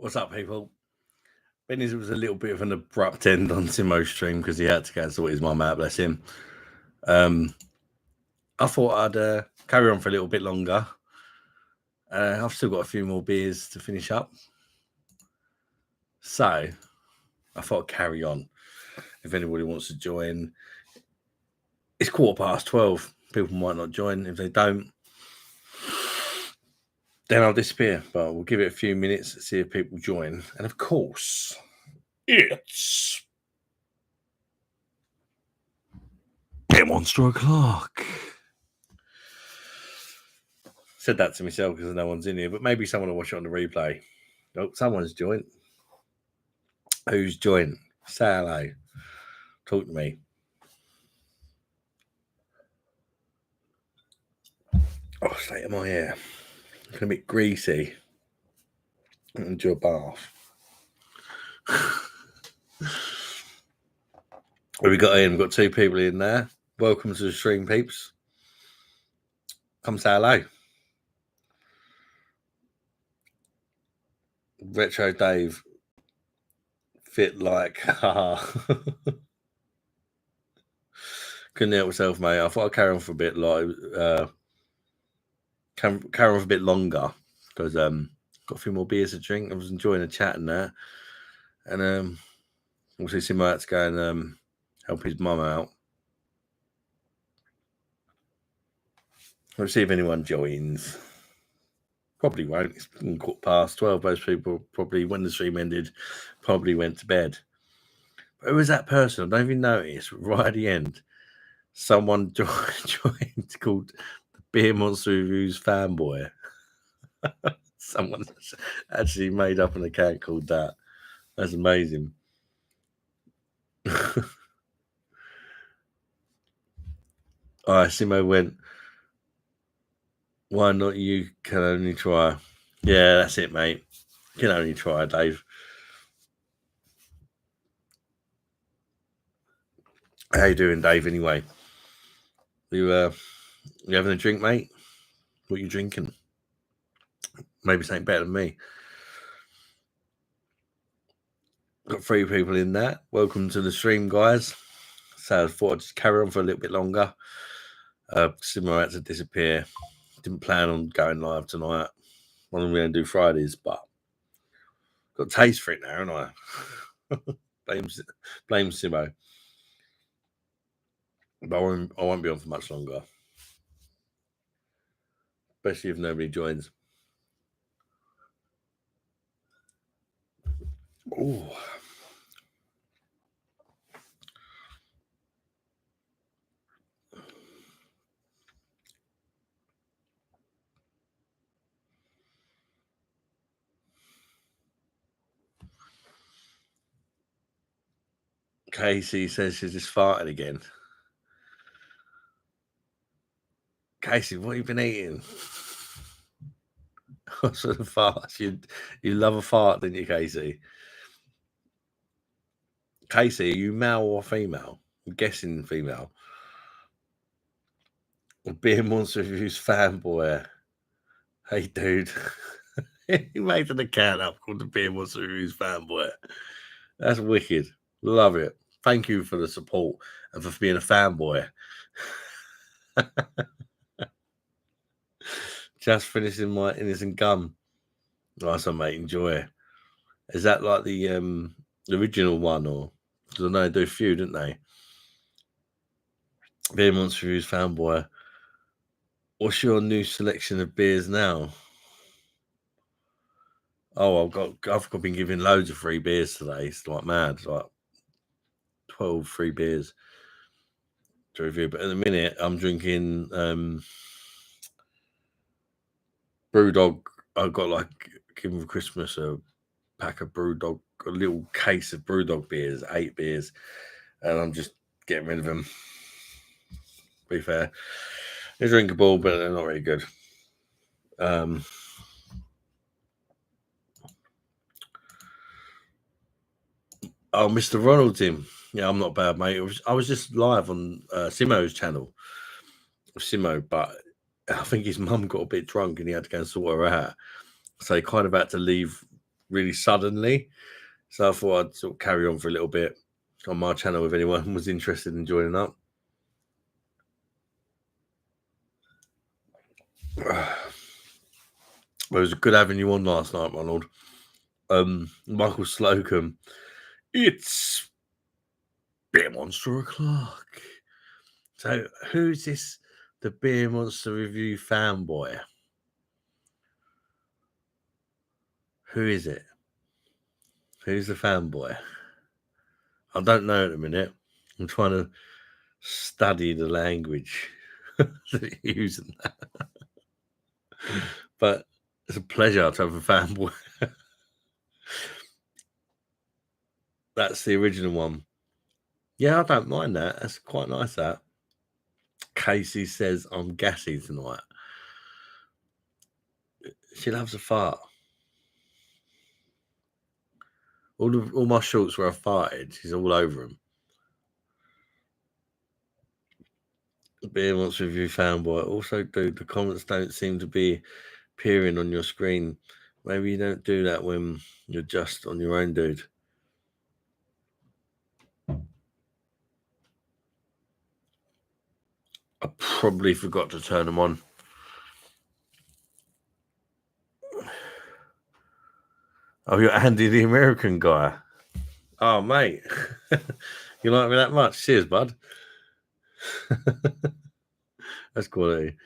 What's up, people? Benny's was a little bit of an abrupt end on Simo's stream because he had to go and sort his mum out, bless him. I thought I'd carry on for a little bit longer. I've still got a few more beers to finish up. So I thought I'd carry on. If anybody wants to join, it's 12:15. People might not join. If they don't, then I'll disappear. But we'll give it a few minutes to see if people join. And of course, it's Monster o'clock. Said that to myself because no one's in here, but maybe someone will watch it on the replay. Oh, someone's joined. Who's joined? Say hello. Talk to me. Oh, state of my hair. Looking a bit greasy. Into a bath. What we got in? We've got two people in there. Welcome to the stream, peeps. Come say hello. Retro Dave. Fit like, haha. Couldn't help myself, mate. I thought I'd carry on for a bit, carry on for a bit longer because got a few more beers to drink. I was enjoying the chat and that, and also Simo had to go and help his mum out. Let's see if anyone joins. Probably won't. It's been 12:15. Most people probably, when the stream ended, probably went to bed. But who was that person? I don't even notice. Right at the end, someone joined called the Beer Monster Reviews Fanboy. Someone actually made up an account called that. That's amazing. Simo went, why not you can only try? Yeah, that's it, mate. You can only try, Dave. How you doing, Dave, anyway? You having a drink, mate? What are you drinking? Maybe something better than me. Got 3 people in there. Welcome to the stream, guys. So I thought I'd just carry on for a little bit longer. Simo had to disappear. Didn't plan on going live tonight. I'm going to do Fridays, but got a taste for it now, haven't I? blame Simo. But I won't be on for much longer. Especially if nobody joins. Ooh. Casey says she's just farted again. Casey, what have you been eating? What sort of farts? You love a fart, didn't you, Casey? Casey, are you male or female? I'm guessing female. Beer Monster Reviews fanboy. Hey, dude. He made an account up called the Beer Monster Reviews fanboy. That's wicked. Love it. Thank you for the support and for being a fanboy. Just finishing my innocent gum. Nice one, mate. Enjoy. Is that like the original one, or because I know they do a few, didn't they? Beer Monster Reviews fanboy. What's your new selection of beers now? Oh, I've been giving loads of free beers today. It's like mad. It's like 12 free beers to review. But at the minute, I'm drinking Brewdog. I got given for Christmas a pack of Brewdog, a little case of Brewdog beers, 8 beers, and I'm just getting rid of them. To be fair, they're drinkable, but they're not really good. Oh, Mr. Ronald's in. Yeah, I'm not bad, mate. I was just live on Simo's channel. Simo, but I think his mum got a bit drunk and he had to go and sort her out. So he kind of had to leave really suddenly. So I thought I'd sort of carry on for a little bit on my channel if anyone was interested in joining up. There was a good having you on last night, Ronald. Michael Slocum. It's Beer Monster o'clock. So who's this? The Beer Monster Review fanboy? Who is it? Who's the fanboy? I don't know at the minute. I'm trying to study the language that you're using. But it's a pleasure to have a fanboy. That's the original one. Yeah, I don't mind that. That's quite nice, that. Casey says I'm gassy tonight. She loves a fart. All my shorts where I farted, she's all over them. Beer Monster Review fanboy. Also, dude, the comments don't seem to be appearing on your screen. Maybe you don't do that when you're just on your own, dude. I probably forgot to turn them on. Oh, you're Andy the American guy. Oh, mate. You like me that much? Cheers, bud. That's quality.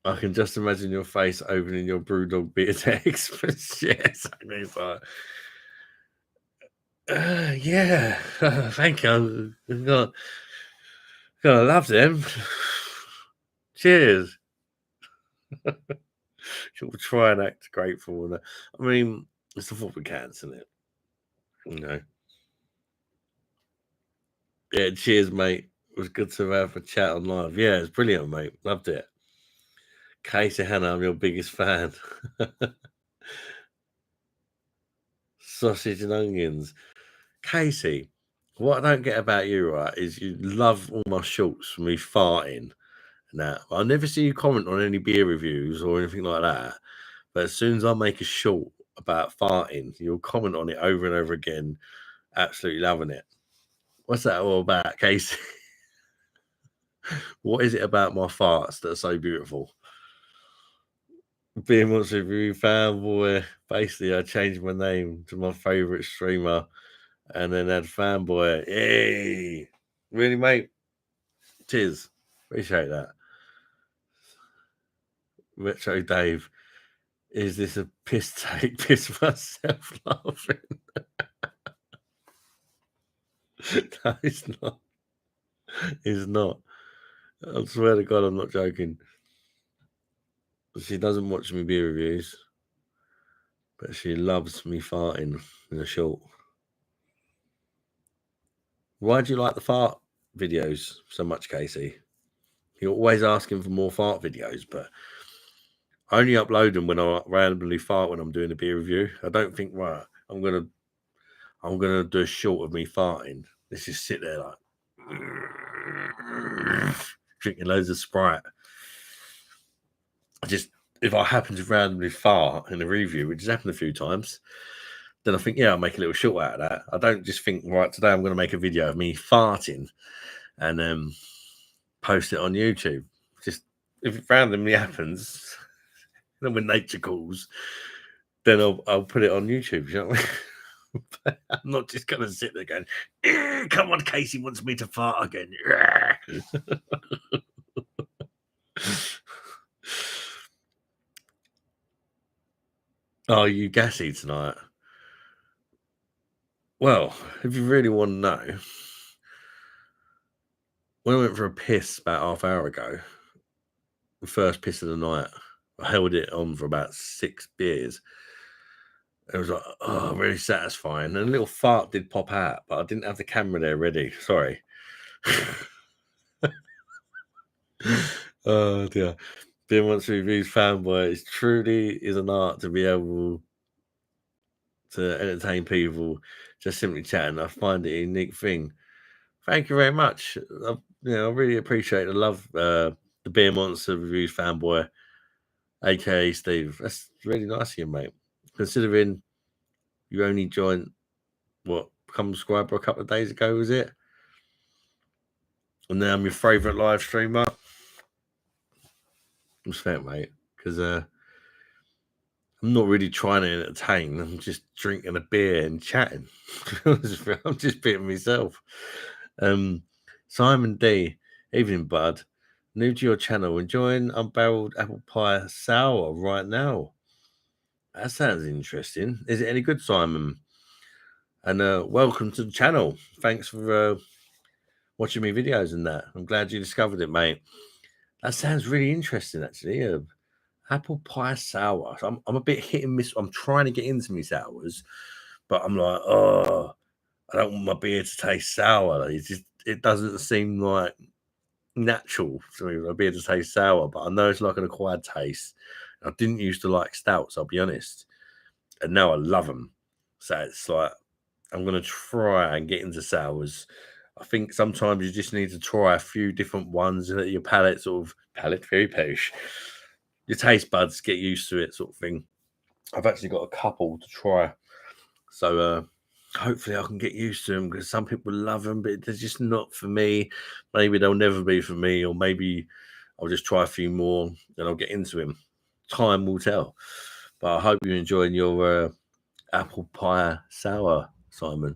I can just imagine your face opening your Brewdog beer text. Yeah, exactly. It's like, yeah, thank you. I'm gonna love them. Cheers. She'll try and act grateful. I mean, it's the thought we can, isn't it? You know. Yeah, cheers, mate. It was good to have a chat on live. Yeah, it's brilliant, mate. Loved it. Casey Hannah, I'm your biggest fan. Sausage and onions. Casey, what I don't get about you, right, is you love all my shorts for me farting. Now, I never see you comment on any beer reviews or anything like that. But as soon as I make a short about farting, you'll comment on it over and over again, absolutely loving it. What's that all about, Casey? What is it about my farts that are so beautiful? Being Monster Review fanboy, basically, I changed my name to my favorite streamer and then had fanboy. Yay! Really, mate? Cheers. Appreciate that. Retro Dave, is this a piss take? Piss myself laughing. No, it's not. It's not. I swear to God, I'm not joking. She doesn't watch me beer reviews, but she loves me farting in a short. Why do you like the fart videos so much, Casey? You're always asking for more fart videos, but I only upload them when I randomly fart when I'm doing a beer review. I don't think, right, I'm gonna do a short of me farting. Let's just sit there like drinking loads of Sprite. If I happen to randomly fart in a review, which has happened a few times, then I think, yeah, I'll make a little short out of that. I don't just think, right, today I'm going to make a video of me farting and post it on YouTube. Just if it randomly happens, then when nature calls, then I'll put it on YouTube. You know what I mean? I'm not just going to sit there going, come on, Casey wants me to fart again. Are you gassy tonight? Well, if you really want to know, when I went for a piss about half hour ago, the first piss of the night, I held it on for about 6 beers. It was like, oh, really satisfying. And a little fart did pop out, but I didn't have the camera there ready. Sorry. Oh, dear. Being Once Reviews fanboy, it truly is an art to be able to entertain people just simply chatting. I find it a unique thing. Thank you very much. I really appreciate the love. The Beer Monster Reviews fanboy, aka Steve. That's really nice of you, mate. considering you only joined, become a subscriber a couple of days ago, was it? And now I'm your favourite live streamer. Respect, mate, because I'm not really trying to entertain. I'm just drinking a beer and chatting. I'm just being myself. Simon D, evening, bud. New to your channel, enjoying unbarreled apple pie sour right now. That sounds interesting. Is it any good, Simon? And welcome to the channel. Thanks for watching me videos and that. I'm glad you discovered it, mate. That sounds really interesting, actually. Apple pie sour. So I'm a bit hit and miss. I'm trying to get into me sours, but I'm like, oh, I don't want my beer to taste sour. It doesn't seem like natural to me for a beer to taste sour, but I know it's like an acquired taste. I didn't used to like stouts, I'll be honest, and now I love them. So it's like I'm gonna try and get into sours. I think sometimes you just need to try a few different ones and let your palate very posh. Your taste buds get used to it, sort of thing. I've actually got a couple to try, so hopefully I can get used to them, because some people love them, but they're just not for me. Maybe they'll never be for me, or maybe I'll just try a few more and I'll get into them. Time will tell. But I hope you're enjoying your apple pie sour, Simon.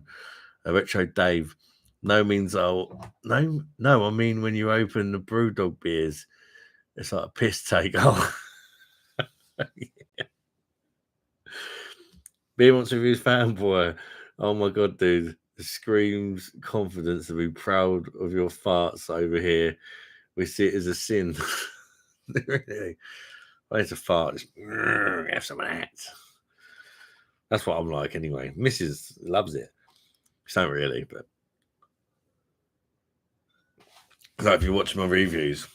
Retro Dave. No means no. I mean, when you open the Brewdog beers, it's like a piss take. Oh, Beer Wants Reviews fanboy. Oh my god, dude. Screams confidence to be proud of your farts over here. We see it as a sin. Really. When it's a fart, just have some of that. That's what I'm like anyway. Mrs. loves it. She don't really, but like if you watch my reviews,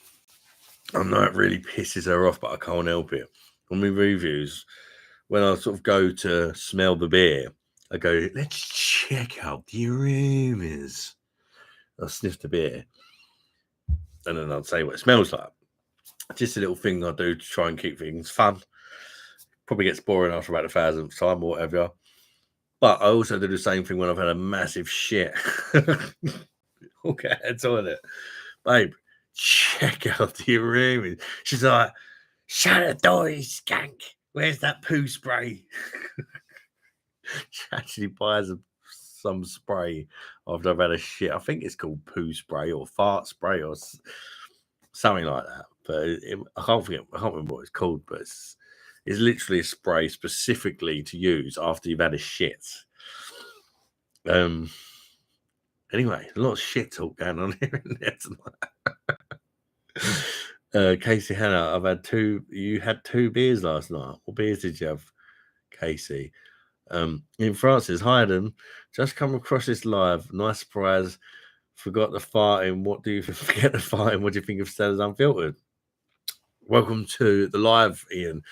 I know it really pisses her off, but I can't help it. On my reviews, when I sort of go to smell the beer, I go, let's check out the aromas. I'll sniff the beer, and then I'll say what it smells like. Just a little thing I do to try and keep things fun. Probably gets boring after about 1,000th time or whatever. But I also do the same thing when I've had a massive shit. Okay, toilet. Babe, check out the room. She's like, shut the door, you skank. Where's that poo spray? She actually buys some spray after I've had a shit. I think it's called poo spray or fart spray or something like that. But I can't remember what it's called, but it's literally a spray specifically to use after you've had a shit. Anyway, a lot of shit talk going on here and there tonight. Casey Hannah, you had 2 beers last night. What beers did you have, Casey? In Francis, hi Adam. Just come across this live. Nice surprise. Forgot the farting. What do you forget the farting? What do you think of Stella's Unfiltered? Welcome to the live, Ian.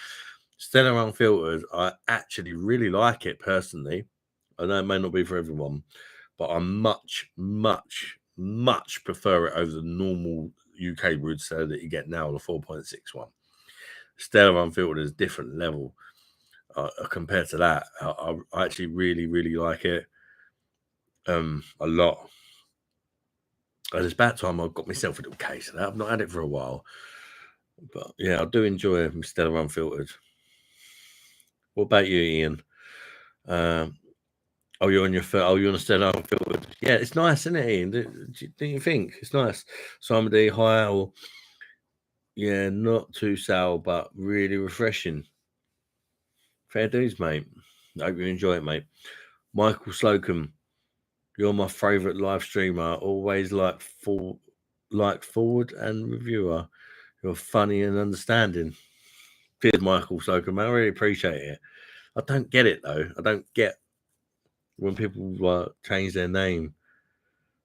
Stella Unfiltered, I actually really like it personally. I know it may not be for everyone, but I much, much, much prefer it over the normal UK brewed Stella that you get now, the 4.61. Stella Unfiltered is a different level compared to that. I actually really, really like it a lot. And it's about time I got myself a little case of that. I've not had it for a while. But yeah, I do enjoy Stella Unfiltered. What about you, Ian? You're on you're on a Stella Unfiltered. Yeah, it's nice, isn't it, Ian? Do you think? It's nice. Simon D, high or yeah, not too sour, but really refreshing. Fair dues, mate. I hope you enjoy it, mate. Michael Slocum, you're my favourite live streamer. Always like forward and reviewer. You're funny and understanding. Cheers, Michael Slocum. I really appreciate it. I don't get it though. I don't get when people change their name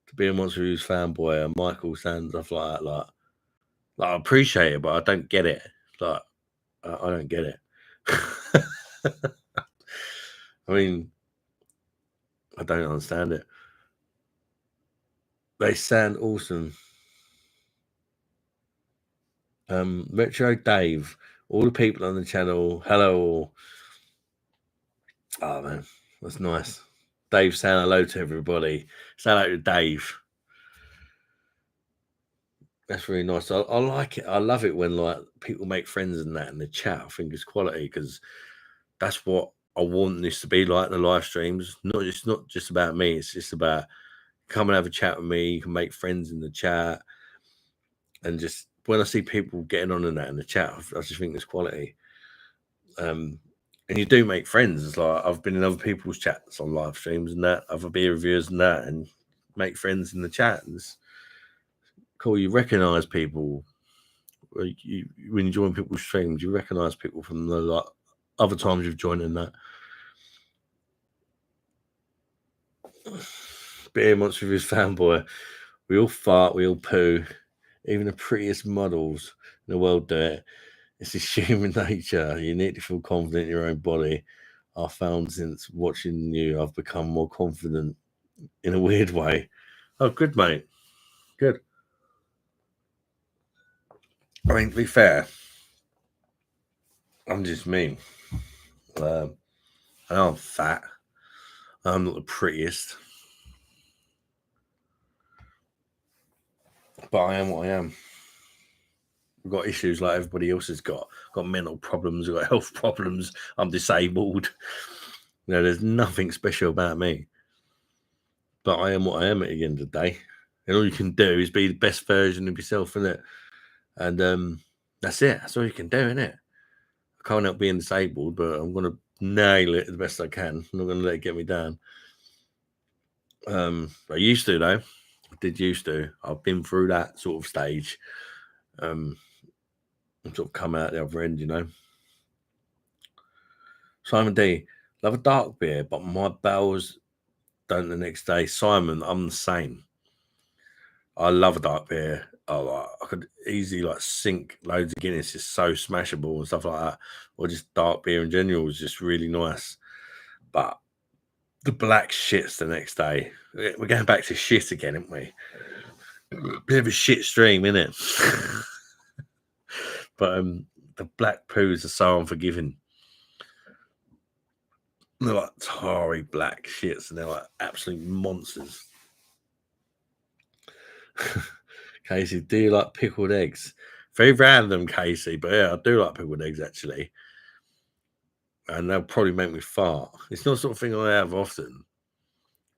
to be a Monster Reviews fanboy and Michael Sands stuff like that. Like I appreciate it, but I don't get it. Like I don't get it. I mean, I don't understand it. They sound awesome. Retro Dave, all the people on the channel, hello. Oh man, that's nice. Dave saying hello to everybody. Say hello to Dave. That's really nice. I like it. I love it when like people make friends and that in the chat. I think it's quality because that's what I want this to be like. The live streams, not just about me. It's just about come and have a chat with me. You can make friends in the chat, and just when I see people getting on in that in the chat, I just think there's quality. And you do make friends. It's like I've been in other people's chats on live streams and that, other beer reviewers and that, and make friends in the chat. And it's cool. You recognise people. When you join people's streams, you recognise people from the like other times you've joined in that. Beer Monster with his fanboy. We all fart, we all poo. Even the prettiest models in the world do it. It's just human nature. You need to feel confident in your own body. I found since watching you, I've become more confident in a weird way. Oh, good, mate. Good. I mean, to be fair, I'm just me. I know I'm fat. I'm not the prettiest. But I am what I am. I've got issues like everybody else has got. I've got mental problems, I've got health problems, I'm disabled. There's nothing special about me. But I am what I am at the end of the day. And all you can do is be the best version of yourself, innit? And that's it. That's all you can do, innit? I can't help being disabled, but I'm gonna nail it the best I can. I'm not gonna let it get me down. I used to though. I did used to. I've been through that sort of stage. I'm sort of come out the other end, you know. Simon D, love a dark beer, but my bowels don't the next day. Simon, I'm the same. I love a dark beer. I could easily like sink loads of Guinness. It's so smashable and stuff like that. Or just dark beer in general is just really nice. But the black shits the next day. We're going back to shit again, aren't we? Bit of a shit stream, innit? But the black poos are so unforgiving. They're like tarry black shits, and they're like absolute monsters. Casey, do you like pickled eggs? Very random, Casey, but yeah, I do like pickled eggs actually. And they'll probably make me fart. It's not the sort of thing I have often.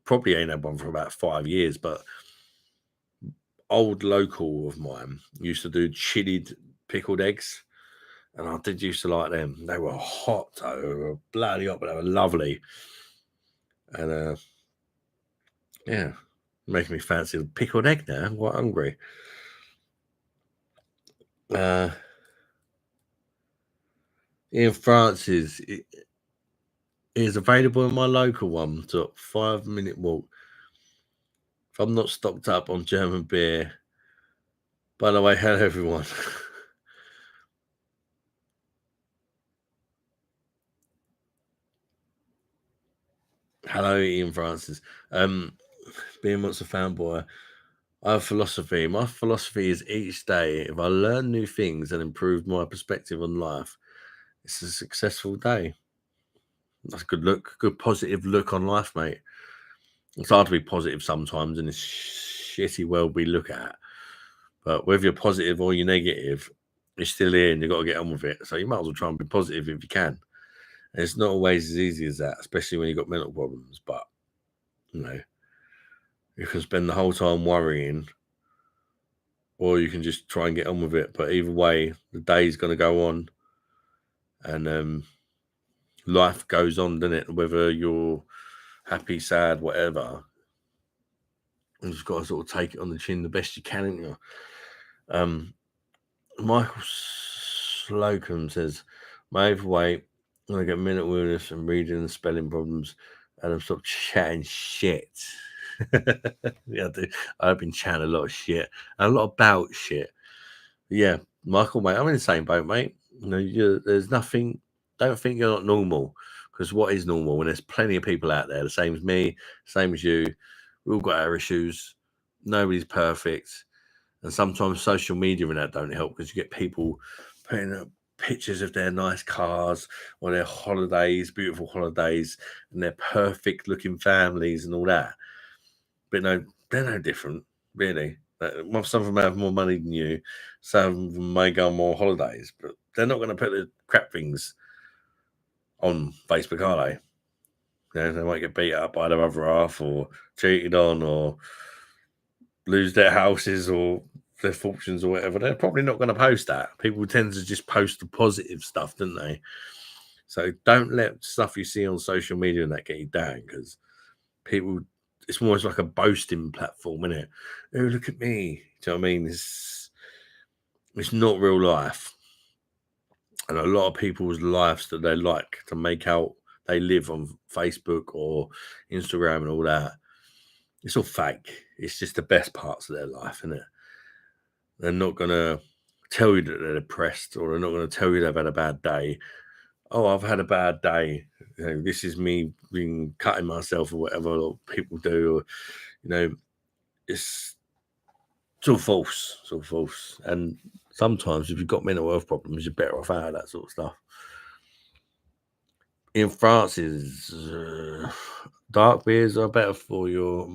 Probably ain't had one for about 5 years, but old local of mine used to do chilled pickled eggs. And I did used to like them. They were hot, though. They were bloody hot, but they were lovely. And yeah, making me fancy a pickled egg now. I'm quite hungry. Ian Francis is available in my local one. So 5-minute walk. If I'm not stocked up on German beer. By the way, hello everyone. Hello, Ian Francis. Being once a fanboy, I have philosophy. My philosophy is each day, if I learn new things and improve my perspective on life, it's a successful day. That's a good look, good positive look on life, mate. It's hard to be positive sometimes in this shitty world we look at. But whether you're positive or you're negative, you're still here and you've got to get on with it. So you might as well try and be positive if you can. And it's not always as easy as that, especially when you've got mental problems. But, you know, you can spend the whole time worrying, or you can just try and get on with it. But either way, the day's going to go on, and life goes on, doesn't it? Whether you're happy, sad, whatever, you just got to sort of take it on the chin the best you can, ain't you? Michael Slocum says, my overweight, when I get mental illness and reading and spelling problems, and I'm sort of chatting shit. Yeah, I do. I've been chatting a lot of shit and a lot about shit. Yeah, Michael, mate, I'm in the same boat, mate. You know, there's nothing. Don't think you're not normal, because what is normal? When there's plenty of people out there, the same as me, same as you. We all got our issues. Nobody's perfect, and sometimes social media and that don't help because you get people putting pictures of their nice cars or their holidays, beautiful holidays, and their perfect looking families and all that. But no, they're no different, really. Some of them have more money than you. Some of them may go on more holidays, but they're not going to put the crap things on Facebook, are they? They might get beat up by their other half or cheated on or lose their houses or their fortunes or whatever. They're probably not going to post that. People tend to just post the positive stuff, don't they? So don't let stuff you see on social media and that get you down, because people, it's almost like a boasting platform, isn't it? Oh, look at me. Do you know what I mean? It's not real life. And a lot of people's lives that they like to make out they live on Facebook or Instagram and all that, it's all fake. It's just the best parts of their life, isn't it? They're not going to tell you that they're depressed, or they're not going to tell you they've had a bad day. Oh, I've had a bad day. This is me being cutting myself or whatever people do. Or, it's all false. It's all false. And sometimes if you've got mental health problems, you're better off out of that sort of stuff. In France, dark beers are better for your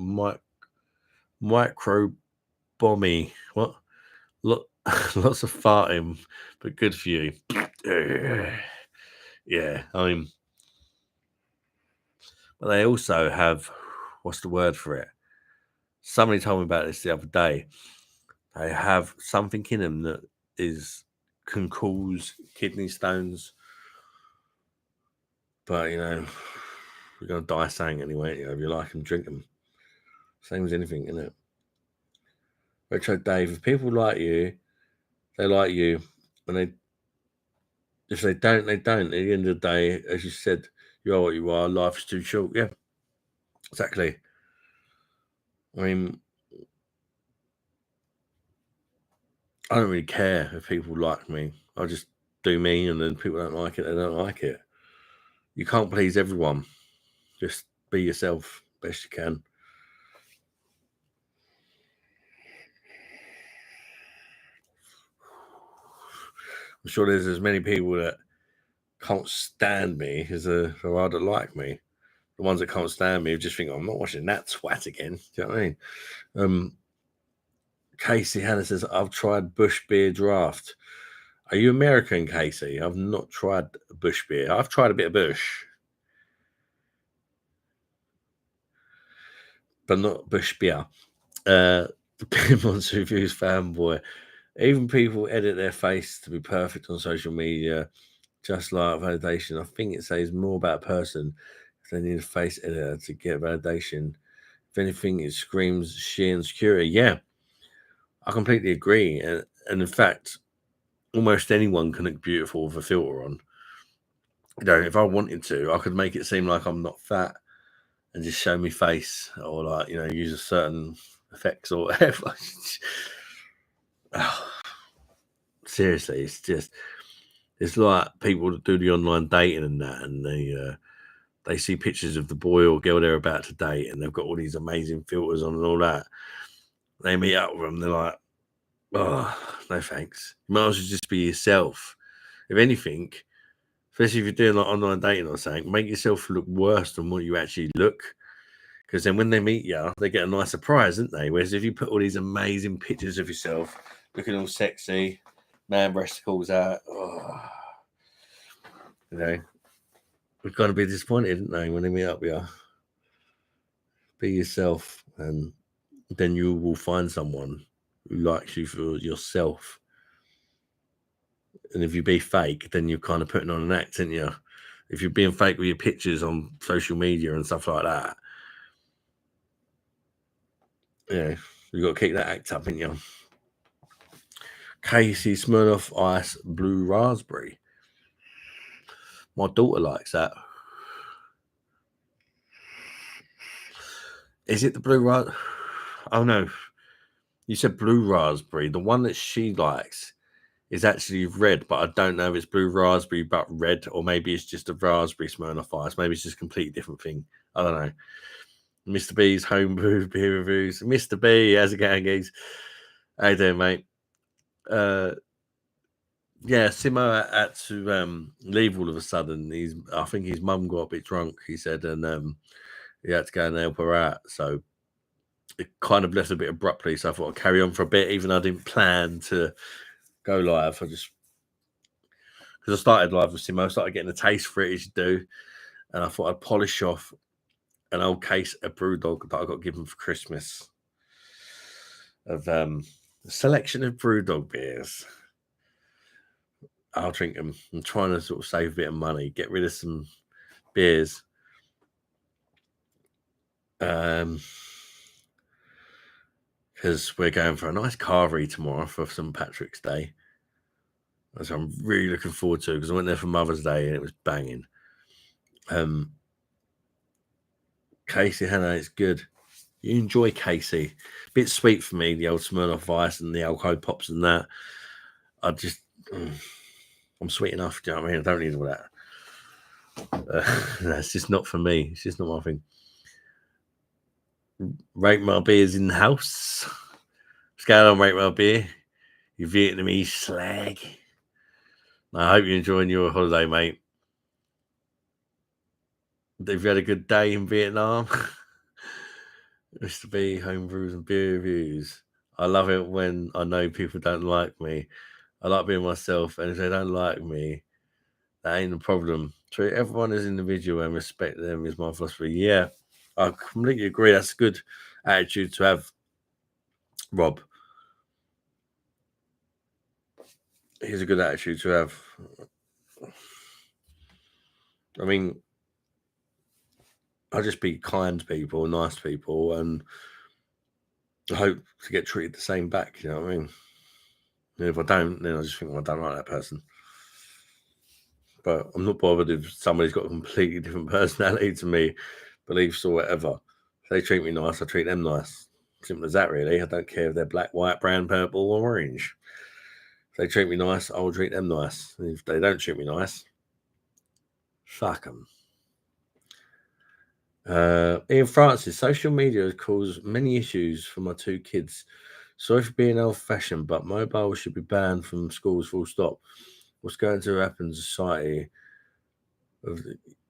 microbiomy. What? Lots of farting, but good for you. Yeah, but they also have, what's the word for it? Somebody told me about this the other day. They have something in them that can cause kidney stones. But, you're going to die saying anyway. If you like them, drink them. Same as anything, isn't it? Retro Dave, if people like you, they like you. And if they don't, they don't. At the end of the day, as you said, you are what you are. Life's too short. Yeah, exactly. I mean, I don't really care if people like me. I just do me, and then people don't like it, they don't like it. You can't please everyone. Just be yourself best you can. I'm sure there's as many people that can't stand me as there are that like me. The ones that can't stand me just think, I'm not watching that twat again. Do you know what I mean? Casey Hannah says, I've tried Bush Beer Draft. Are you American, Casey? I've not tried Bush Beer. I've tried a bit of Bush, but not Bush Beer. The Pimmon's Reviews fanboy. Even people edit their face to be perfect on social media, just like validation. I think it says more about a person if they need a face editor to get validation. If anything, it screams sheer insecurity. Yeah, I completely agree. And in fact, almost anyone can look beautiful with a filter on. If I wanted to, I could make it seem like I'm not fat and just show me face, or like, use a certain effects or whatever. Seriously, it's like people that do the online dating and that, and they see pictures of the boy or girl they're about to date, and they've got all these amazing filters on and all that. They meet up with them, they're like, oh, no thanks. You might as well just be yourself. If anything, especially if you're doing like online dating or something, make yourself look worse than what you actually look. Because then when they meet you, they get a nice surprise, don't they? Whereas if you put all these amazing pictures of yourself, looking all sexy, man breasticles out, we've got to be disappointed, don't they, when they meet up with you? Be yourself, and then you will find someone who likes you for yourself. And if you be fake, then you're kind of putting on an act, aren't you? If you're being fake with your pictures on social media and stuff like that, you've got to keep that act up, ain't you? Casey Smirnoff Ice Blue Raspberry. My daughter likes that. Is it the blue raspberry? Oh no, you said blue raspberry. The one that she likes is actually red, but I don't know if it's blue raspberry but red, or maybe it's just a raspberry Smirnoff Ice. Maybe it's just a completely different thing. I don't know. Mr. B's homebrew beer reviews. Mr. B, how's it going, guys? How you doing, mate? Yeah, Simo had to leave all of a sudden. I think his mum got a bit drunk, he said, and he had to go and help her out. So it kind of left a bit abruptly. So I thought I'd carry on for a bit, even though I didn't plan to go live. Because I started live with Simo, I started getting a taste for it as you do, and I thought I'd polish off an old case of BrewDog that I got given for Christmas of a selection of BrewDog beers. I'll drink them. I'm trying to sort of save a bit of money, get rid of some beers. Because we're going for a nice carvery tomorrow for St. Patrick's Day. Which I'm really looking forward to, because I went there for Mother's Day and it was banging. Casey Hannah, it's good. You enjoy Casey. Bit sweet for me, the old Smirnoff Ice and the alcohol pops and that. I'm sweet enough. Do you know what I mean? I don't need all that. That's just not for me. It's just not my thing. Rate My Beer's in the house. What's going on, Rate My Beer? You Vietnamese slag. I hope you're enjoying your holiday, mate. Have you had a good day in Vietnam? Mr. B, home brews and beer reviews. I love it when I know people don't like me. I like being myself, and if they don't like me, that ain't a problem. Treat everyone as individual and respect them is my philosophy. Yeah, I completely agree. That's a good attitude to have, Rob. Here's a good attitude to have. I mean, I'll just be kind to people, nice to people, and I hope to get treated the same back. You know what I mean? And if I don't, then I just think, well, I don't like that person. But I'm not bothered if somebody's got a completely different personality to me, beliefs or whatever. If they treat me nice, I treat them nice. Simple as that, really. I don't care if they're black, white, brown, purple, or orange. If they treat me nice, I will treat them nice. And if they don't treat me nice, fuck them. Ian Francis, social media has caused many issues for my two kids. Sorry for being old-fashioned, but mobile should be banned from schools full stop. What's going to happen to society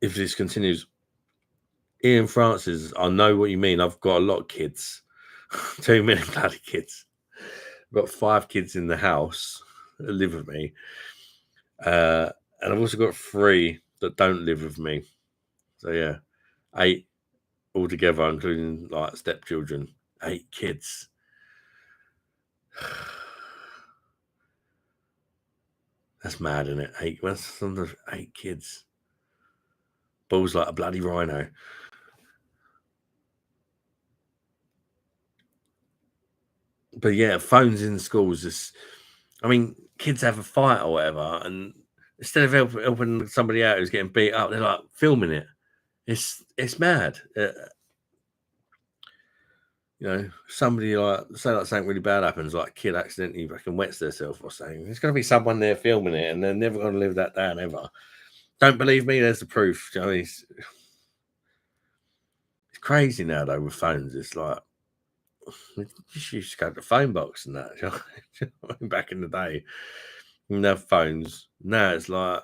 if this continues? Ian Francis, I know what you mean. I've got a lot of kids. Too many bloody kids. I've got 5 kids in the house that live with me. And I've also got 3 that don't live with me. So, yeah, 8 altogether, including like stepchildren. 8 kids. That's mad, isn't it? 8. That's 8 kids. Balls like a bloody rhino. But yeah, phones in schools. I mean, kids have a fight or whatever, and instead of helping somebody out who's getting beat up, they're like filming it. It's mad. You know, somebody like something really bad happens, like a kid accidentally fucking wets themselves or something. There's going to be someone there filming it, and they're never going to live that down ever. Don't believe me? There's the proof. You know, it's crazy now though with phones. It's like you just used to go to the phone box and that. You know, back in the day, you didn't have phones. Now it's like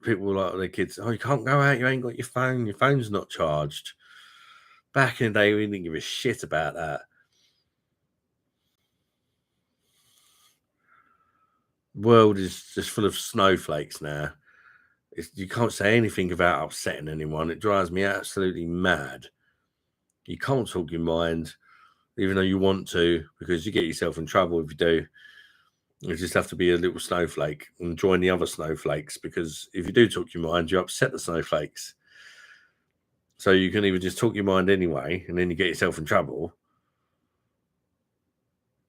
people like their kids. Oh, you can't go out. You ain't got your phone. Your phone's not charged. Back in the day, we didn't give a shit about that. The world is just full of snowflakes now. You can't say anything without upsetting anyone. It drives me absolutely mad. You can't talk your mind, even though you want to, because you get yourself in trouble if you do. You just have to be a little snowflake and join the other snowflakes, because if you do talk your mind, you upset the snowflakes. So you can either just talk your mind anyway, and then you get yourself in trouble.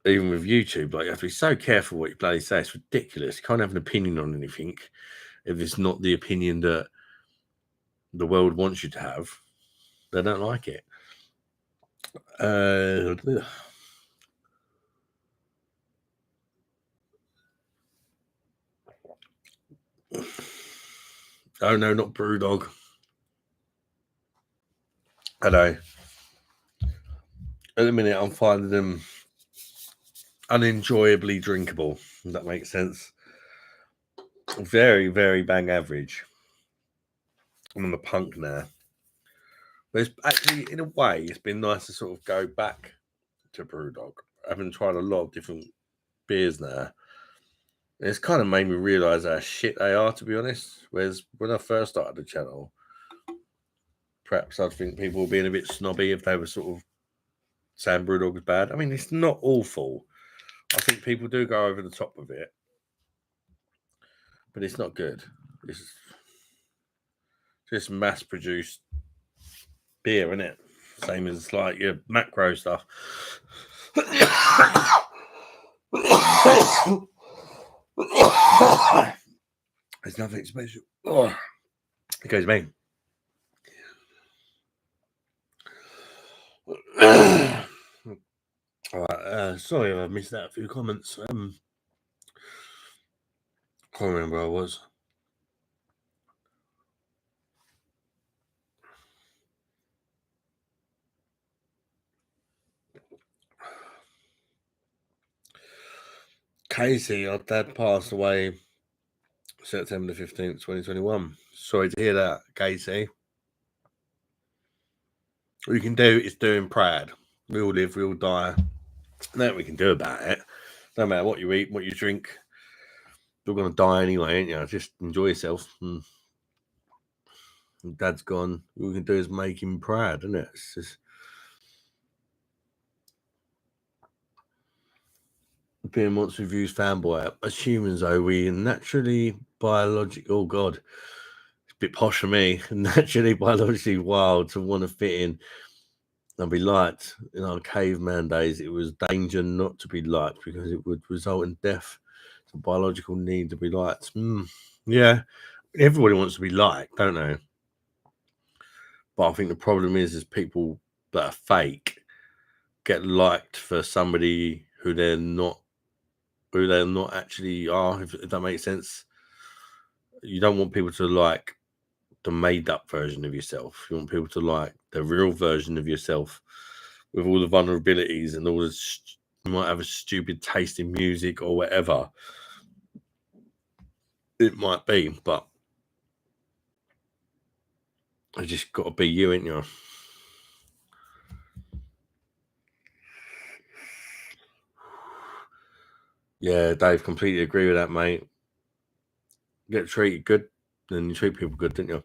Even with YouTube, like, you have to be so careful what you bloody say. It's ridiculous. You can't have an opinion on anything if it's not the opinion that the world wants you to have. They don't like it. Oh no, not BrewDog. I know. At the minute, I'm finding them unenjoyably drinkable. If that makes sense. Very, very bang average. I'm on the punk now. But it's actually, in a way, it's been nice to sort of go back to Brewdog. Having tried a lot of different beers now. It's kind of made me realise how shit they are, to be honest. Whereas when I first started the channel, perhaps I'd think people were being a bit snobby if they were sort of saying Brewdog was bad. I mean, it's not awful. I think people do go over the top of it, but it's not good. It's just mass-produced beer, isn't it? Same as like your macro stuff. There's nothing special. Oh, it goes me. All right, sorry I missed out a few comments. Can't remember where I was. Casey, our dad passed away September 15th, 2021. Sorry to hear that, Casey. What you can do is do him proud. We all live, we all die. Nothing we can do about it. No matter what you eat, what you drink, you're going to die anyway, ain't you? Just enjoy yourself. And Dad's gone. All we can do is make him proud, isn't it? It's just... Being Monster Reviews fanboy. As humans, though, we naturally biological. Oh, God. It's a bit posh for me. Naturally biologically wild to want to fit in and be liked. In our caveman days, it was danger not to be liked because it would result in death. It's a biological need to be liked. Yeah. Everybody wants to be liked, don't they? But I think the problem is people that are fake get liked for somebody who they're not actually are, if that makes sense. You don't want people to like the made up version of yourself. You want people to like the real version of yourself with all the vulnerabilities and all the you might have a stupid taste in music or whatever it might be, but I just got to be you, ain't you? Yeah, Dave, completely agree with that, mate. Get treated good, then you treat people good, didn't you?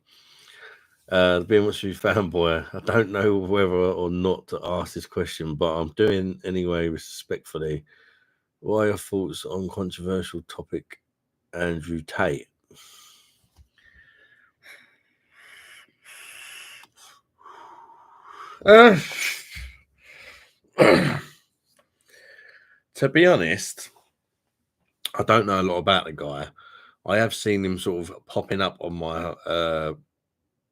Being much of a fanboy, I don't know whether or not to ask this question, but I'm doing anyway respectfully. What are your thoughts on controversial topic Andrew Tate? To be honest, I don't know a lot about the guy. I have seen him sort of popping up on my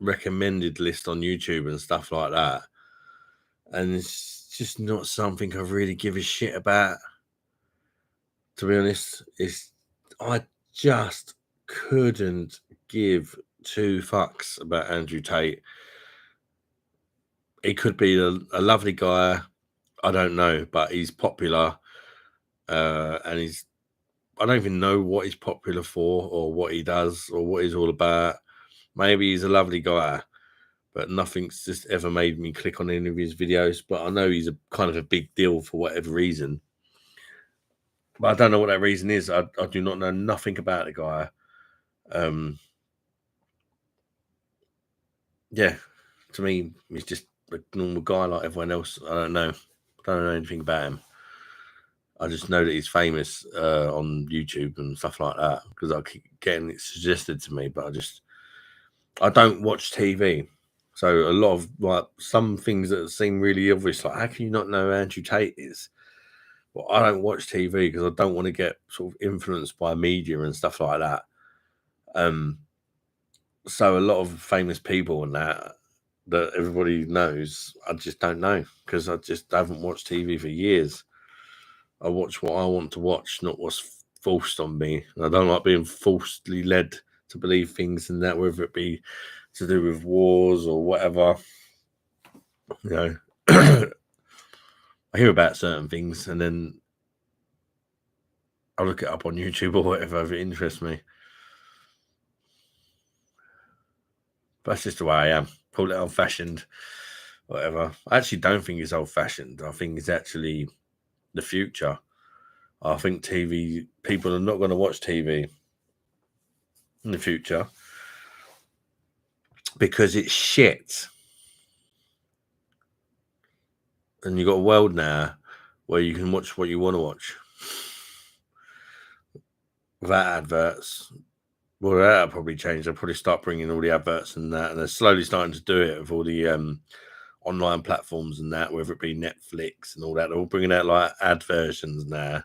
recommended list on YouTube and stuff like that. And it's just not something I really give a shit about. To be honest, I just couldn't give two fucks about Andrew Tate. He could be a lovely guy. I don't know, but he's popular. And I don't even know what he's popular for or what he does or what he's all about. Maybe he's a lovely guy, but nothing's just ever made me click on any of his videos. But I know he's a kind of a big deal for whatever reason. But I don't know what that reason is. I do not know nothing about the guy. Yeah, to me, he's just a normal guy like everyone else. I don't know anything about him. I just know that he's famous on YouTube and stuff like that because I keep getting it suggested to me, but I don't watch TV. So a lot of like some things that seem really obvious, like how can you not know who Andrew Tate is? Well, I don't watch TV because I don't want to get sort of influenced by media and stuff like that. So a lot of famous people and that everybody knows, I just don't know because I just haven't watched TV for years. I watch what I want to watch, not what's forced on me. I don't like being forcibly led to believe things and that, whether it be to do with wars or whatever. You know, I hear about certain things and then I look it up on YouTube or whatever if it interests me. that's just the way I am. Call it old-fashioned, whatever. I actually don't think it's old-fashioned. I think it's actually the future. I think TV, people are not going to watch TV in the future because it's shit. And you've got a world now where you can watch what you want to watch without adverts. Well, that'll probably change. They'll probably start bringing all the adverts and that, and they're slowly starting to do it with all the online platforms and that, whether it be Netflix and all that. They're all bringing out like ad versions now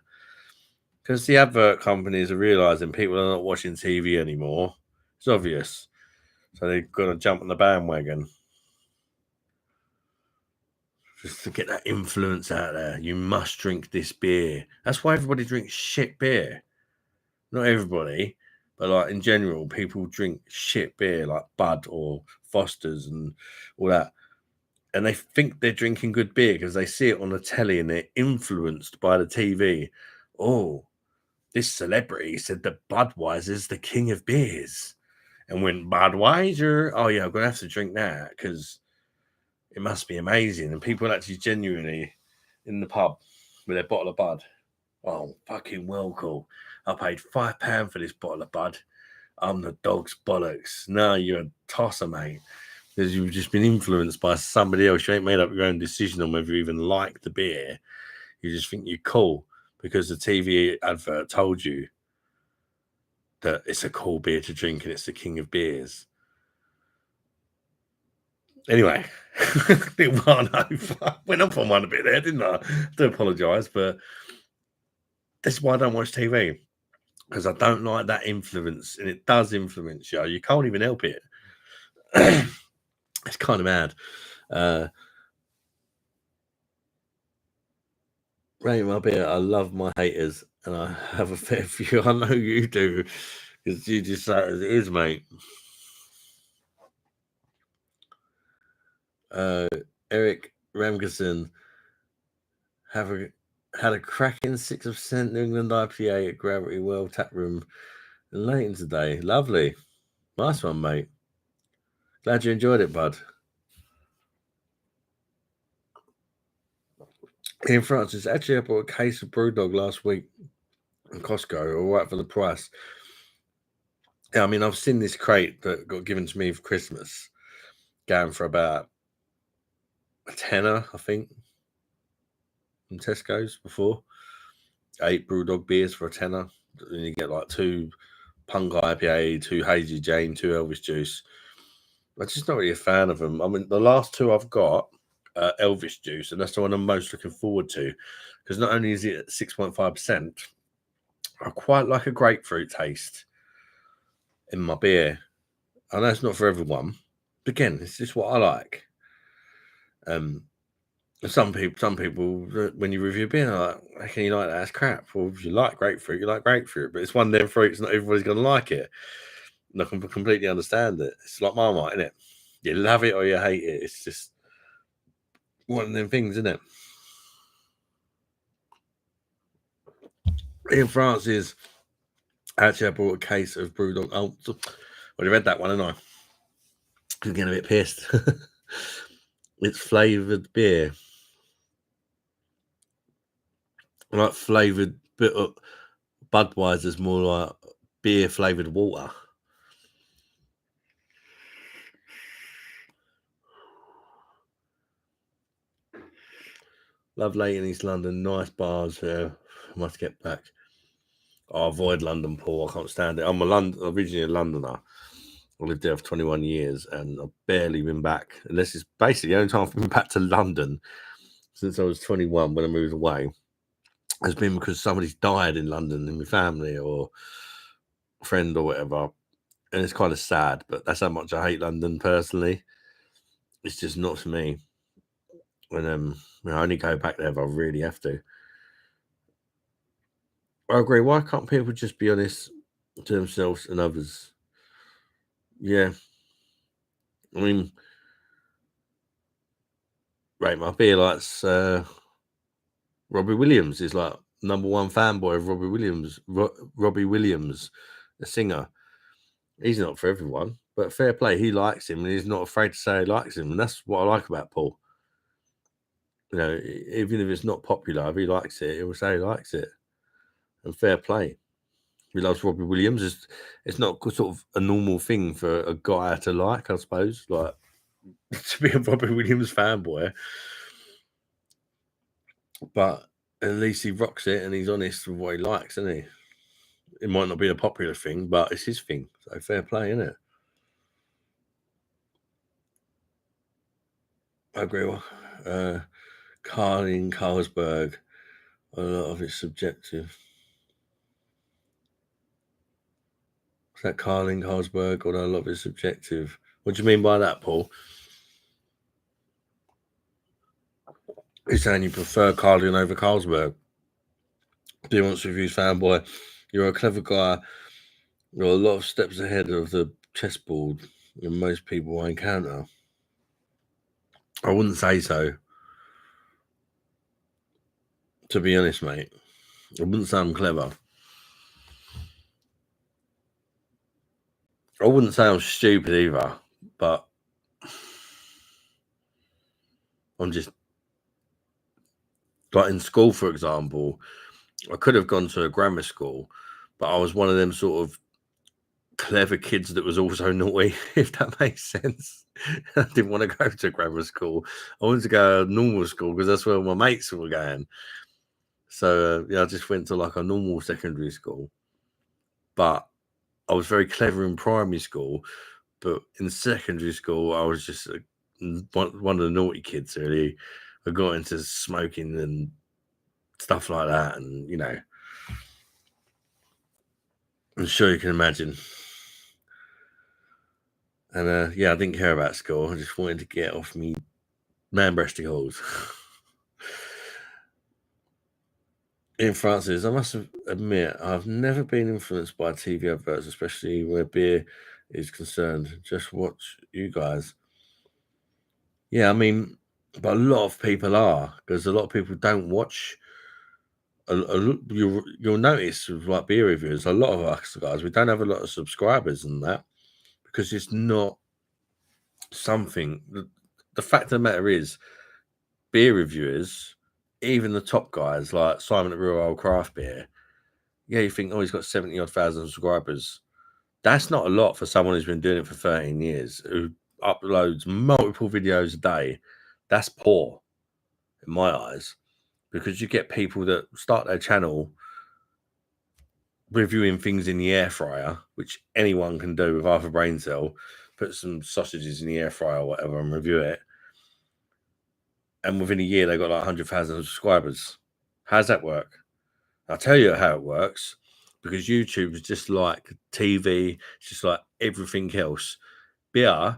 because the advert companies are realizing people are not watching TV anymore. It's obvious, so they've got to jump on the bandwagon just to get that influence out there. You must drink this beer. That's why everybody drinks shit beer. Not everybody, but like in general, people drink shit beer like Bud or Foster's and all that. And they think they're drinking good beer because they see it on the telly and they're influenced by the TV. Oh, this celebrity said that Budweiser's the king of beers. And when Budweiser, oh yeah, I'm going to have to drink that because it must be amazing. And people actually genuinely in the pub with their bottle of Bud. Oh, fucking well cool. I paid £5 for this bottle of Bud. I'm the dog's bollocks. No, you're a tosser, mate. Because you've just been influenced by somebody else. You ain't made up your own decision on whether you even like the beer. You just think you're cool because the TV advert told you that it's a cool beer to drink and it's the king of beers. Anyway, I went up on one a bit there, didn't I? I do apologise, but that's why I don't watch TV. Because I don't like that influence, and it does influence you. You can't even help it. It's kind of mad. Right, my beer. I love my haters, and I have a fair few. I know you do, because you just say it as it is, mate. Eric Ramgerson had a cracking 6% New England IPA at Gravity Well Tap Room in Leighton today. Lovely. Nice one, mate. Glad you enjoyed it, bud. In France, actually, I bought a case of Brewdog last week in Costco, all right for the price. Yeah, I mean, I've seen this crate that got given to me for Christmas going for about a tenner, I think, from Tesco's before. 8 Brewdog beers for a tenner. And you get like 2 Punk IPA, 2 Hazy Jane, 2 Elvis Juice. I'm just not really a fan of them. I mean, the last 2 I've got Elvis Juice, and that's the one I'm most looking forward to because not only is it at 6.5%, I quite like a grapefruit taste in my beer. I know it's not for everyone, but again, it's just what I like. Some people, when you review beer, are like, how can you like that? That's crap. Well, if you like grapefruit, you like grapefruit, but it's one of them fruits, not everybody's going to like it. And I can completely understand it. It's like Marmite, isn't it? You love it or you hate it. It's just one of them things, isn't it? In France is actually I bought a case of Brewdog. Oh, well, you read that one, haven't I? I'm getting a bit pissed. It's flavoured beer. Like flavoured, bit of Budweiser's more like beer flavoured water. Love Leighton, East London. Nice bars there. Must get back. I avoid London, Paul. I can't stand it. I'm originally a Londoner. I lived there for 21 years and I've barely been back. And this is basically the only time I've been back to London since I was 21 when I moved away. Has been because somebody's died in London in my family or friend or whatever. And it's kind of sad, but that's how much I hate London personally. It's just not for me. And I only go back there if I really have to. I agree. Why can't people just be honest to themselves and others? Yeah. I mean, right, my beer likes Robbie Williams is like number 1 fanboy of Robbie Williams. Robbie Williams, the singer. He's not for everyone, But fair play, he likes him, and he's not afraid to say he likes him, and that's what I like about Paul. You know, even if it's not popular, if he likes it, he will say he likes it, and fair play. He loves Robbie Williams. It's not sort of a normal thing for a guy to like, I suppose, like to be a Robbie Williams fanboy. But at least he rocks it, and he's honest with what he likes, isn't he? It might not be a popular thing, but it's his thing. So fair play, isn't it? I agree with Carling, Carlsberg. A lot of it's subjective. Is that Carling, Carlsberg, or a lot of it's subjective? What do you mean by that, Paul? He's saying you prefer Carling over Carlsberg. Dear Wants Reviews fanboy, you're a clever guy. You're a lot of steps ahead of the chessboard than most people I encounter. I wouldn't say so. To be honest, mate, I wouldn't say I'm clever. I wouldn't say I'm stupid either, but I'm just like in school, for example. I could have gone to a grammar school, but I was one of them sort of clever kids that was also naughty, if that makes sense. I didn't want to go to grammar school. I wanted to go to normal school because that's where my mates were going. So yeah, I just went to like a normal secondary school. But I was very clever in primary school, but in secondary school, I was just one of the naughty kids. Really, I got into smoking and stuff like that, and you know, I'm sure you can imagine. And yeah, I didn't care about school. I just wanted to get off me man breasty holes. In Francis, I must admit, I've never been influenced by TV adverts, especially where beer is concerned. Just watch you guys. Yeah, I mean, but a lot of people are, because a lot of people don't watch. You'll notice with like beer reviewers, a lot of us guys, we don't have a lot of subscribers and that because it's not something. The fact of the matter is, beer reviewers, even the top guys like Simon at Real Old Craft Beer, yeah, you think, oh, he's got 70 odd thousand subscribers. That's not a lot for someone who's been doing it for 13 years, who uploads multiple videos a day. That's poor in my eyes, because you get people that start their channel reviewing things in the air fryer, which anyone can do with half a brain cell, put some sausages in the air fryer or whatever and review it. And within a year, they got like 100,000 subscribers. How's that work? I'll tell you how it works, because YouTube is just like TV, it's just like everything else. Beer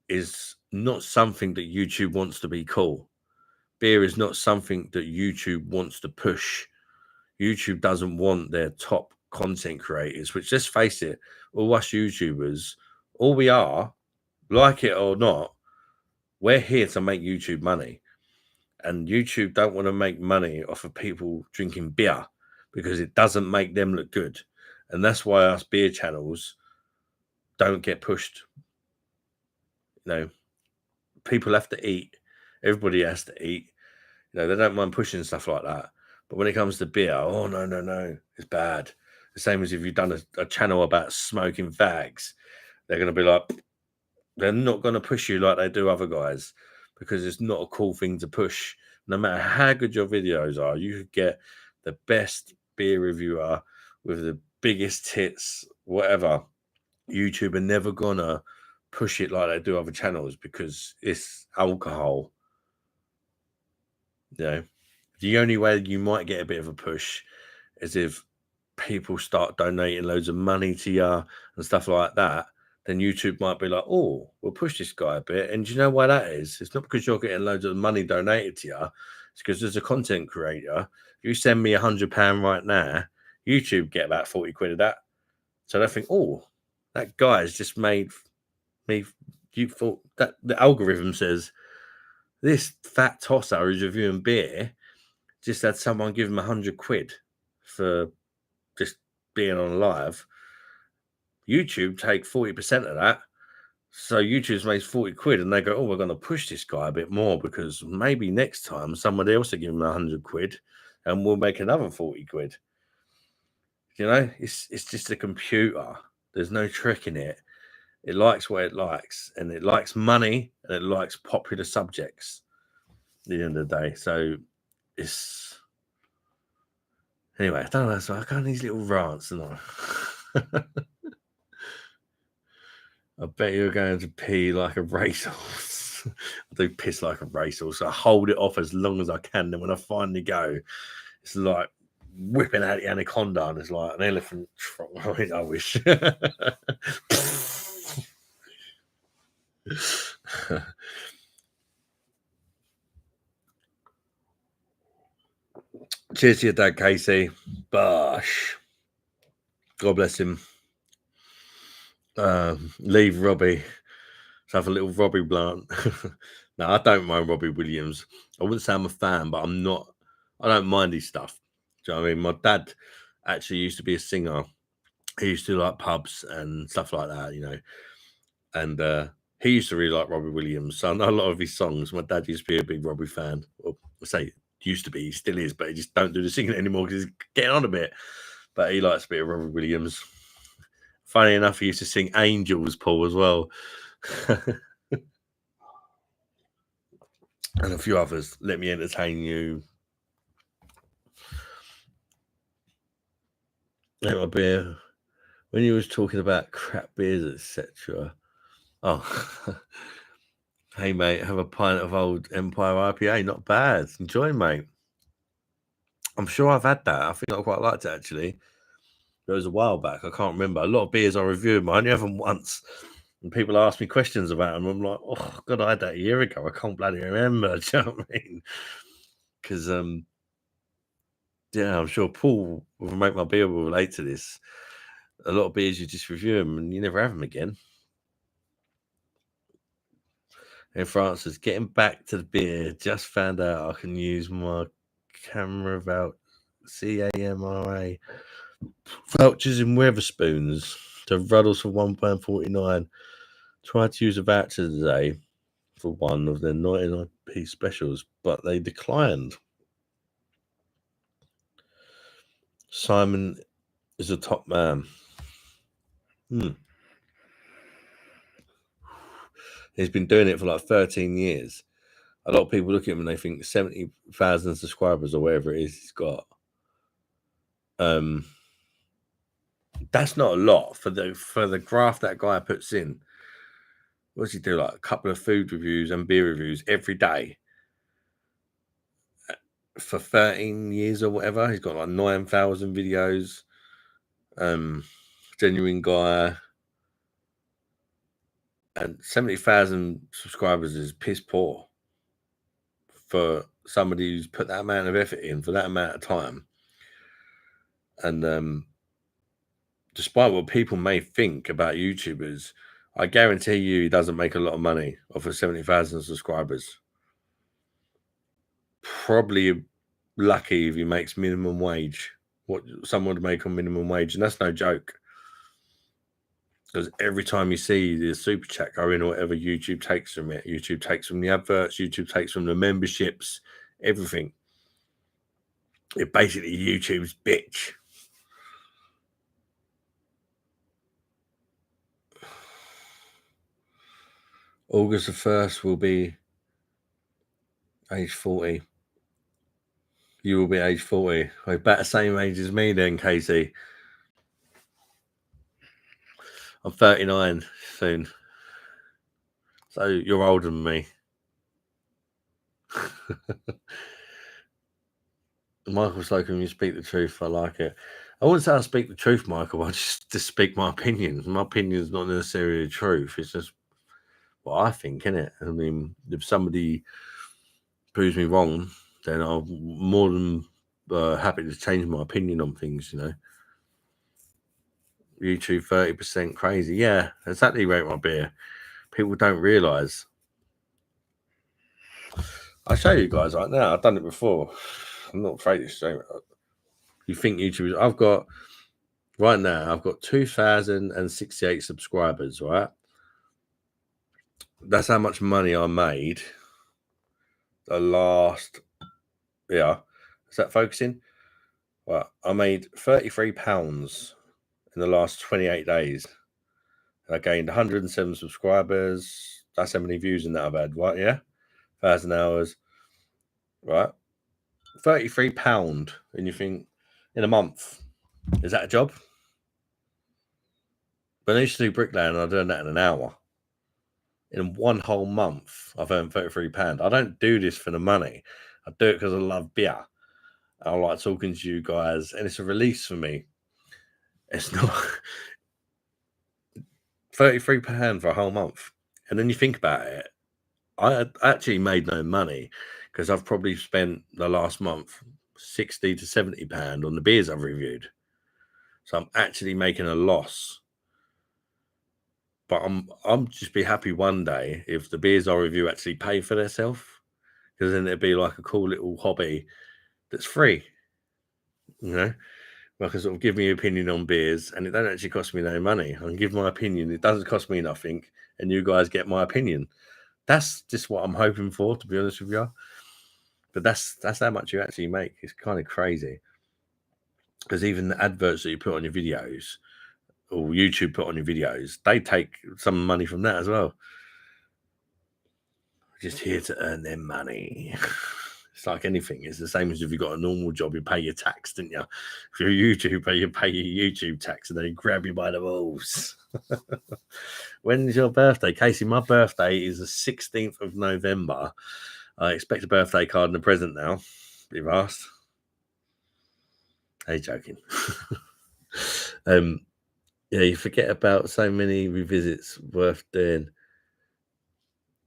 is not something that YouTube wants to be cool. Beer is not something that YouTube wants to push. YouTube doesn't want their top content creators, which, let's face it, all us YouTubers, all we are, like it or not, we're here to make YouTube money. And YouTube don't want to make money off of people drinking beer because it doesn't make them look good. And that's why us beer channels don't get pushed. You know, people have to eat. Everybody has to eat. You know, they don't mind pushing stuff like that. But when it comes to beer, oh, no, it's bad. The same as if you've done a channel about smoking fags. They're going to be like, they're not going to push you like they do other guys, because it's not a cool thing to push. No matter how good your videos are, you could get the best beer reviewer with the biggest tits, whatever. YouTube are never going to push it like they do other channels because it's alcohol. You know, the only way you might get a bit of a push is if people start donating loads of money to you and stuff like that. Then YouTube might be like, oh, we'll push this guy a bit. And do you know why that is? It's not because you're getting loads of money donated to you. It's because as a content creator, if you send me £100 right now, YouTube get about 40 quid of that. So they think, oh, that guy has just made me. You thought that the algorithm says this fat tosser who's reviewing beer just had someone give him 100 quid for just being on live. YouTube take 40% of that. So YouTube's makes 40 quid and they go, oh, we're going to push this guy a bit more because maybe next time somebody else will give him 100 quid and we'll make another 40 quid. You know, it's just a computer. There's no trick in it. It likes what it likes, and it likes money, and it likes popular subjects at the end of the day. So it's anyway, I don't know. So I go on these little rants, and I bet you're going to pee like a racehorse. I do piss like a racehorse. So I hold it off as long as I can. Then when I finally go, it's like whipping out the anaconda, and it's like an elephant. I wish. Cheers to your dad, Casey. Bosh. God bless him. Leave Robbie. Let's have a little Robbie blunt. No, I don't mind Robbie Williams. I wouldn't say I'm a fan, but I'm not. I don't mind his stuff. Do you know what I mean? My dad actually used to be a singer. He used to like pubs and stuff like that, you know. And he used to really like Robbie Williams. So I know a lot of his songs. My dad used to be a big Robbie fan. Well, I say used to be, he still is, but he just don't do the singing anymore because he's getting on a bit. But he likes a bit of Robbie Williams. Funny enough, he used to sing Angels, Paul, as well. And a few others. Let Me Entertain You. Let my beer. When you was talking about crap beers, etc. Oh, hey mate, have a pint of old Empire IPA. Not bad. Enjoy, mate. I'm sure I've had that. I think I quite liked it actually. It was a while back. I can't remember. A lot of beers I reviewed, but I only have them once. And people ask me questions about them. I'm like, oh god, I had that a year ago. I can't bloody remember. Do you know what I mean? Because yeah, I'm sure Paul will make my beer will relate to this. A lot of beers you just review them and you never have them again. And Francis, getting back to the beer, just found out I can use my camera about CAMRA vouchers in Weatherspoons to Ruddles for £1.49. Tried to use a voucher today for one of their 99p specials, but they declined. Simon is a top man. He's been doing it for like 13 years. A lot of people look at him and they think 70,000 subscribers or whatever it is he's got. That's not a lot for the graph that guy puts in. What does he do? Like a couple of food reviews and beer reviews every day for 13 years or whatever. He's got like 9,000 videos. Genuine guy. And 70,000 subscribers is piss poor for somebody who's put that amount of effort in for that amount of time. And despite what people may think about YouTubers, I guarantee you he doesn't make a lot of money off of 70,000 subscribers. Probably lucky if he makes minimum wage, what someone would make on minimum wage. And that's no joke. Because every time you see the super chat go in or whatever, YouTube takes from it. YouTube takes from the adverts. YouTube takes from the memberships, everything. It basically YouTube's bitch. August the 1st will be age 40. You will be age 40. We're about the same age as me then, Casey. I'm 39 soon. So you're older than me. Michael Slocum, you speak the truth. I like it. I wouldn't say I speak the truth, Michael. I just speak my opinion. My opinion is not necessarily the truth. It's just what I think, innit? I mean, if somebody proves me wrong, then I'm more than happy to change my opinion on things, you know. YouTube 30% crazy. Yeah, exactly. Rate my beer. People don't realise. I'll show you guys right now. I've done it before. I'm not afraid to show it. You think YouTubers? I've got Right now, I've got 2,068 subscribers, right? That's how much money I made the last, yeah. Is that focusing? Right, I made £33 in the last 28 days. I gained 107 subscribers. That's how many views in that I've had, right? Yeah, 1,000 hours, right? £33, and you think in a month, is that a job? But I used to do bricklaying, and I done that in an hour. In one whole month, I've earned £33. I don't do this for the money. I do it because I love beer. I like talking to you guys, and it's a release for me. It's not £33 for a whole month. And then you think about it, I actually made no money because I've probably spent the last month £60 to £70 on the beers I've reviewed. So I'm actually making a loss. But I'm just be happy one day if the beers I review actually pay for themselves, because then it'd be like a cool little hobby that's free. You know, I can sort of give my opinion on beers, and it don't actually cost me no money. I can give my opinion; it doesn't cost me nothing, and you guys get my opinion. That's just what I'm hoping for, to be honest with you. But that's how much you actually make. It's kind of crazy, because even the adverts that you put on your videos, or YouTube put on your videos, they take some money from that as well. Just here to earn their money. It's like anything. It's the same as if you've got a normal job, you pay your tax, didn't you? If you're a YouTuber, you pay your YouTube tax and they grab you by the balls. When's your birthday? Casey, my birthday is the 16th of November. I expect a birthday card and a present now. You've asked. Hey, joking. Yeah, you forget about so many revisits worth doing.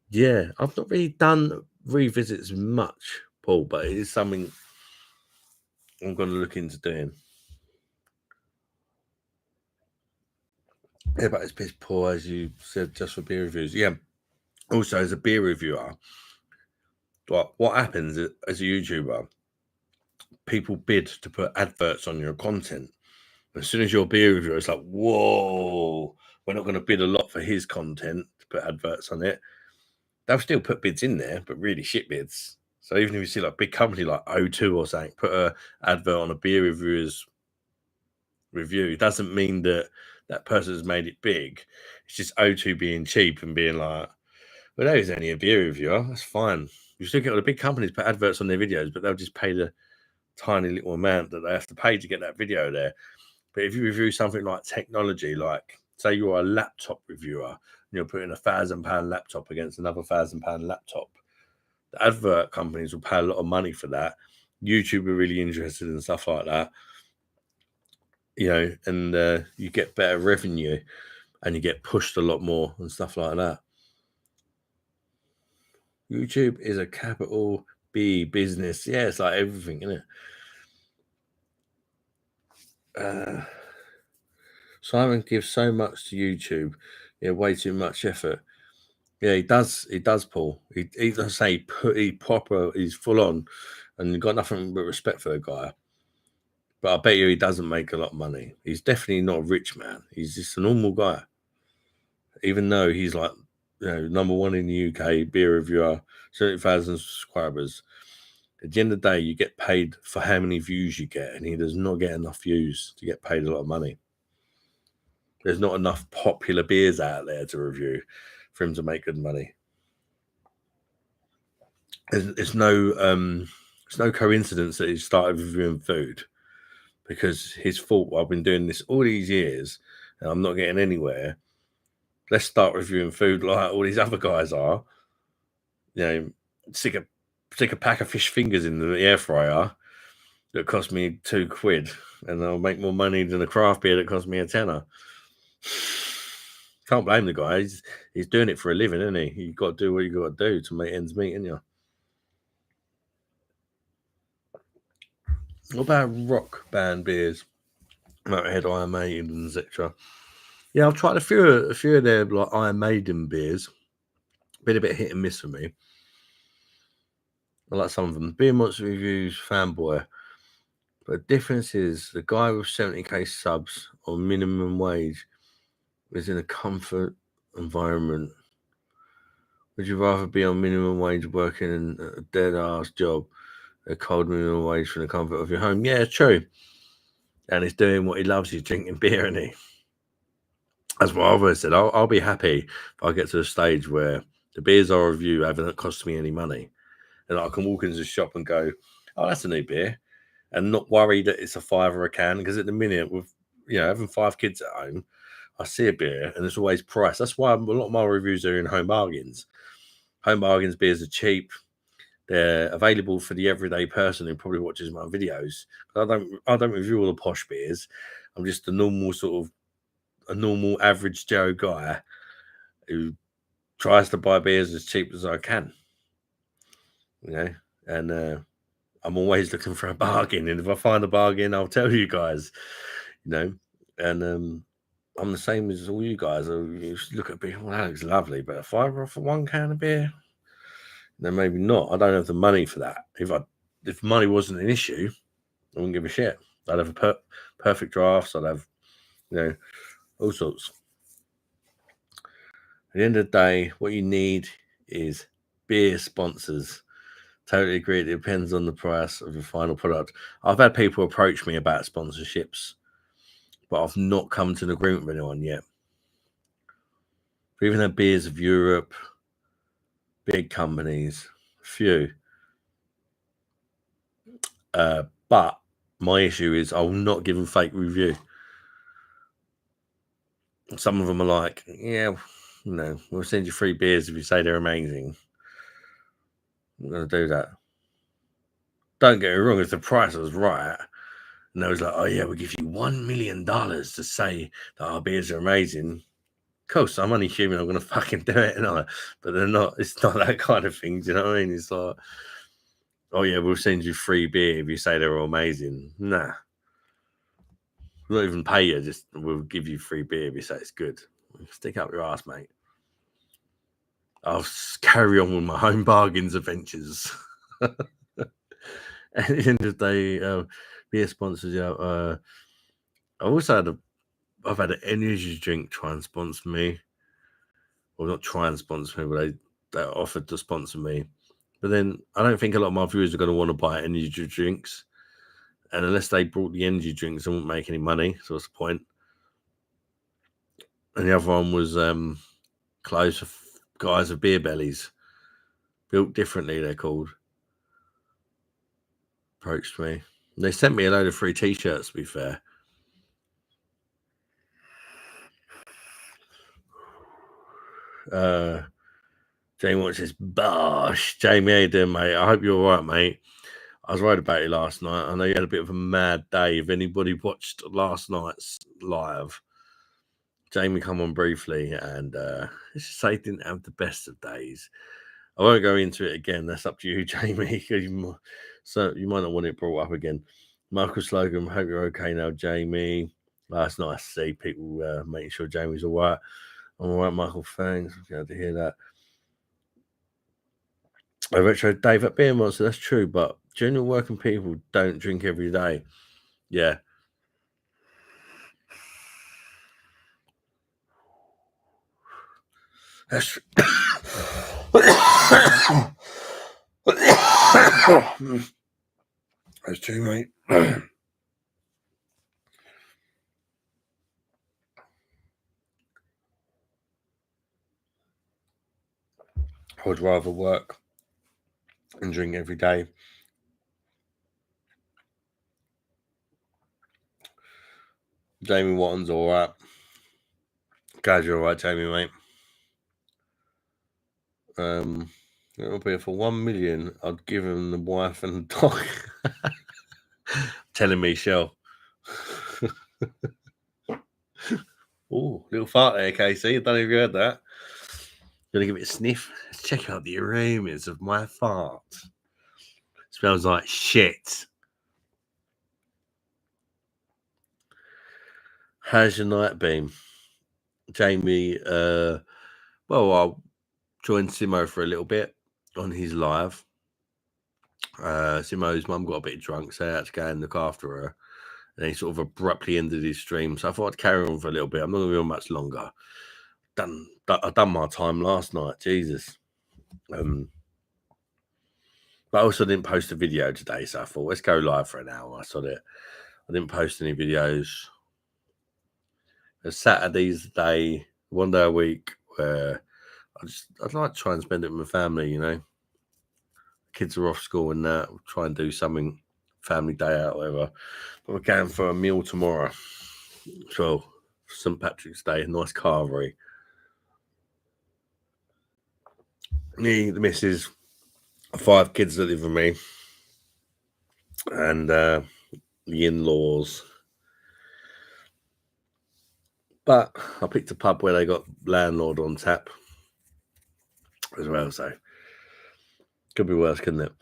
Yeah, I've not really done revisits much, Paul, but it is something I'm going to look into doing. Yeah, but it's piss poor, as you said, just for beer reviews. Yeah. Also, as a beer reviewer, what happens as a YouTuber, people bid to put adverts on your content. As soon as you're a beer reviewer, it's like, whoa, we're not going to bid a lot for his content to put adverts on it. They'll still put bids in there, but really shit bids. So even if you see like a big company like O2 or something put an advert on a beer reviewer's review, it doesn't mean that that person has made it big. It's just O2 being cheap and being like, well, that is only a beer reviewer. That's fine. You still get all the big companies put adverts on their videos, but they'll just pay the tiny little amount that they have to pay to get that video there. But if you review something like technology, like say you're a laptop reviewer and you're putting £1,000 laptop against another £1,000 laptop, the advert companies will pay a lot of money for that. YouTube are really interested in stuff like that, you know, and you get better revenue and you get pushed a lot more and stuff like that. YouTube is a capital B business. Yeah, it's like everything, isn't it? Simon gives so much to YouTube. Yeah, way too much effort. Yeah, he does. He does, Paul. He does say he's full on, and got nothing but respect for the guy. But I bet you he doesn't make a lot of money. He's definitely not a rich man. He's just a normal guy. Even though he's like, you know, #1 in the UK, beer reviewer, 70,000 subscribers. At the end of the day, you get paid for how many views you get, and he does not get enough views to get paid a lot of money. There's not enough popular beers out there to review for him to make good money. It's no coincidence that he started reviewing food, because his fault. I've been doing this all these years, and I'm not getting anywhere. Let's start reviewing food like all these other guys are. You know, stick a pack of fish fingers in the air fryer that cost me £2, and I'll make more money than a craft beer that cost me a tenner. Can't blame the guy. He's doing it for a living, isn't he? You've got to do what you got to do to make ends meet, ain't you? What about rock band beers? Motorhead, Iron Maiden, etc. Yeah, I've tried a few of their like Iron Maiden beers. Been a bit hit and miss for me. I like some of them. Beer Monster Reviews, Fanboy. But the difference is the guy with 70k subs on minimum wage is in a comfort environment. Would you rather be on minimum wage working in a dead ass job, a cold minimum wage from the comfort of your home? Yeah, true. And he's doing what he loves. He's drinking beer, and that's what I've always said. I'll be happy if I get to a stage where the beers I review haven't cost me any money, and I can walk into the shop and go, "Oh, that's a new beer," and not worry that it's a £5 a can. Because at the minute, with having 5 kids at home, I see a beer and it's always priced. That's why a lot of my reviews are in Home Bargains. Home Bargains beers are cheap. They're available for the everyday person who probably watches my videos. I don't review all the posh beers. I'm just a normal average Joe guy who tries to buy beers as cheap as I can. And I'm always looking for a bargain. And if I find a bargain, I'll tell you guys. And I'm the same as all you guys. You look at beer, well, that looks lovely, but £5 for 1 can of beer? Then maybe not. I don't have the money for that. If money wasn't an issue, I wouldn't give a shit. I'd have perfect drafts. I'd have, all sorts. At the end of the day, what you need is beer sponsors. Totally agree. It depends on the price of your final product. I've had people approach me about sponsorships, but I've not come to an agreement with anyone yet. We've even had Beers of Europe, big companies, a few. But my issue is I'll not give them fake review. Some of them are like, yeah, we'll send you free beers if you say they're amazing. I'm going to do that. Don't get me wrong, if the price was right, and they was like, oh yeah, we'll give you $1 million to say that our beers are amazing. Cool, so I'm only human, I'm going to fucking do it, but they're not. It's not that kind of thing, do you know what I mean? It's like, oh yeah, we'll send you free beer if you say they're all amazing. Nah. We'll not even pay you, just we'll give you free beer if you say it's good. Stick up your ass, mate. I'll carry on with my Home Bargains adventures. At the end of the day, beer sponsors, I also I've had an energy drink try and sponsor me. Well, not try and sponsor me, but they offered to sponsor me. But then I don't think a lot of my viewers are going to want to buy energy drinks. And unless they brought the energy drinks, they won't make any money. So what's the point? And the other one was clothes for guys with beer bellies. Built differently, they're called. Approached me. They sent me a load of free t-shirts, to be fair. Jamie watches BOSH. Jamie, how you doing, mate? I hope you're all right, mate. I was worried about you last night. I know you had a bit of a mad day. If anybody watched last night's live, Jamie come on briefly, and let's just say he didn't have the best of days. I won't go into it again. That's up to you, Jamie. So you might not want it brought up again. Michael Slogan, hope you're okay now, Jamie. It's nice to see people making sure Jamie's all right. I'm all right, Michael. Thanks. I'm glad to hear that. Retro Dave at Beer Monster, that's true, but general working people don't drink every day. Yeah. That's true. That's true, mate. I would rather work and drink every day. Jamie Watton's all right. Glad you're all right, Jamie, mate. It'll be for 1 million. I'd give him the wife and the dog. Telling me, Shell. Oh, little fart there, Casey. I don't know if you heard that. Gonna give it a sniff. Let's check out the aromas of my fart. Smells like shit. How's your night been, Jamie? Well, I'll join Simo for a little bit on his live. Simo's mum got a bit drunk, so I had to go and look after her. And he sort of abruptly ended his stream. So I thought I'd carry on for a little bit. I'm not going to be on much longer. I've done my time last night. Jesus. But I also didn't post a video today, so I thought, let's go live for an hour. I saw it. I didn't post any videos. Saturday's the day, one day a week, where I'd like to try and spend it with my family, you know. Kids are off school and that. We'll try and do something, family day out, whatever. But we're going for a meal tomorrow. So, St. Patrick's Day, a nice carvery. Me, the missus, 5 kids that live with me, and the in-laws. But I picked a pub where they got landlord on tap as well, so could be worse, couldn't it?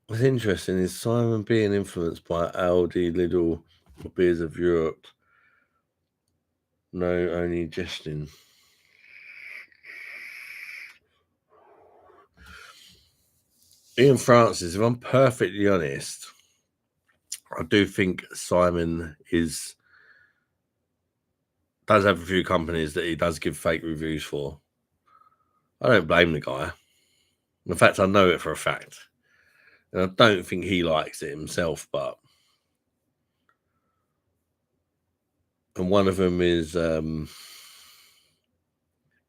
What's interesting is Simon being influenced by Aldi, Lidl, or Beers of Europe. No, only jesting. Ian Francis, if I'm perfectly honest, I do think Simon does have a few companies that he does give fake reviews for. I don't blame the guy. In fact, I know it for a fact. And I don't think he likes it himself, and one of them is Glen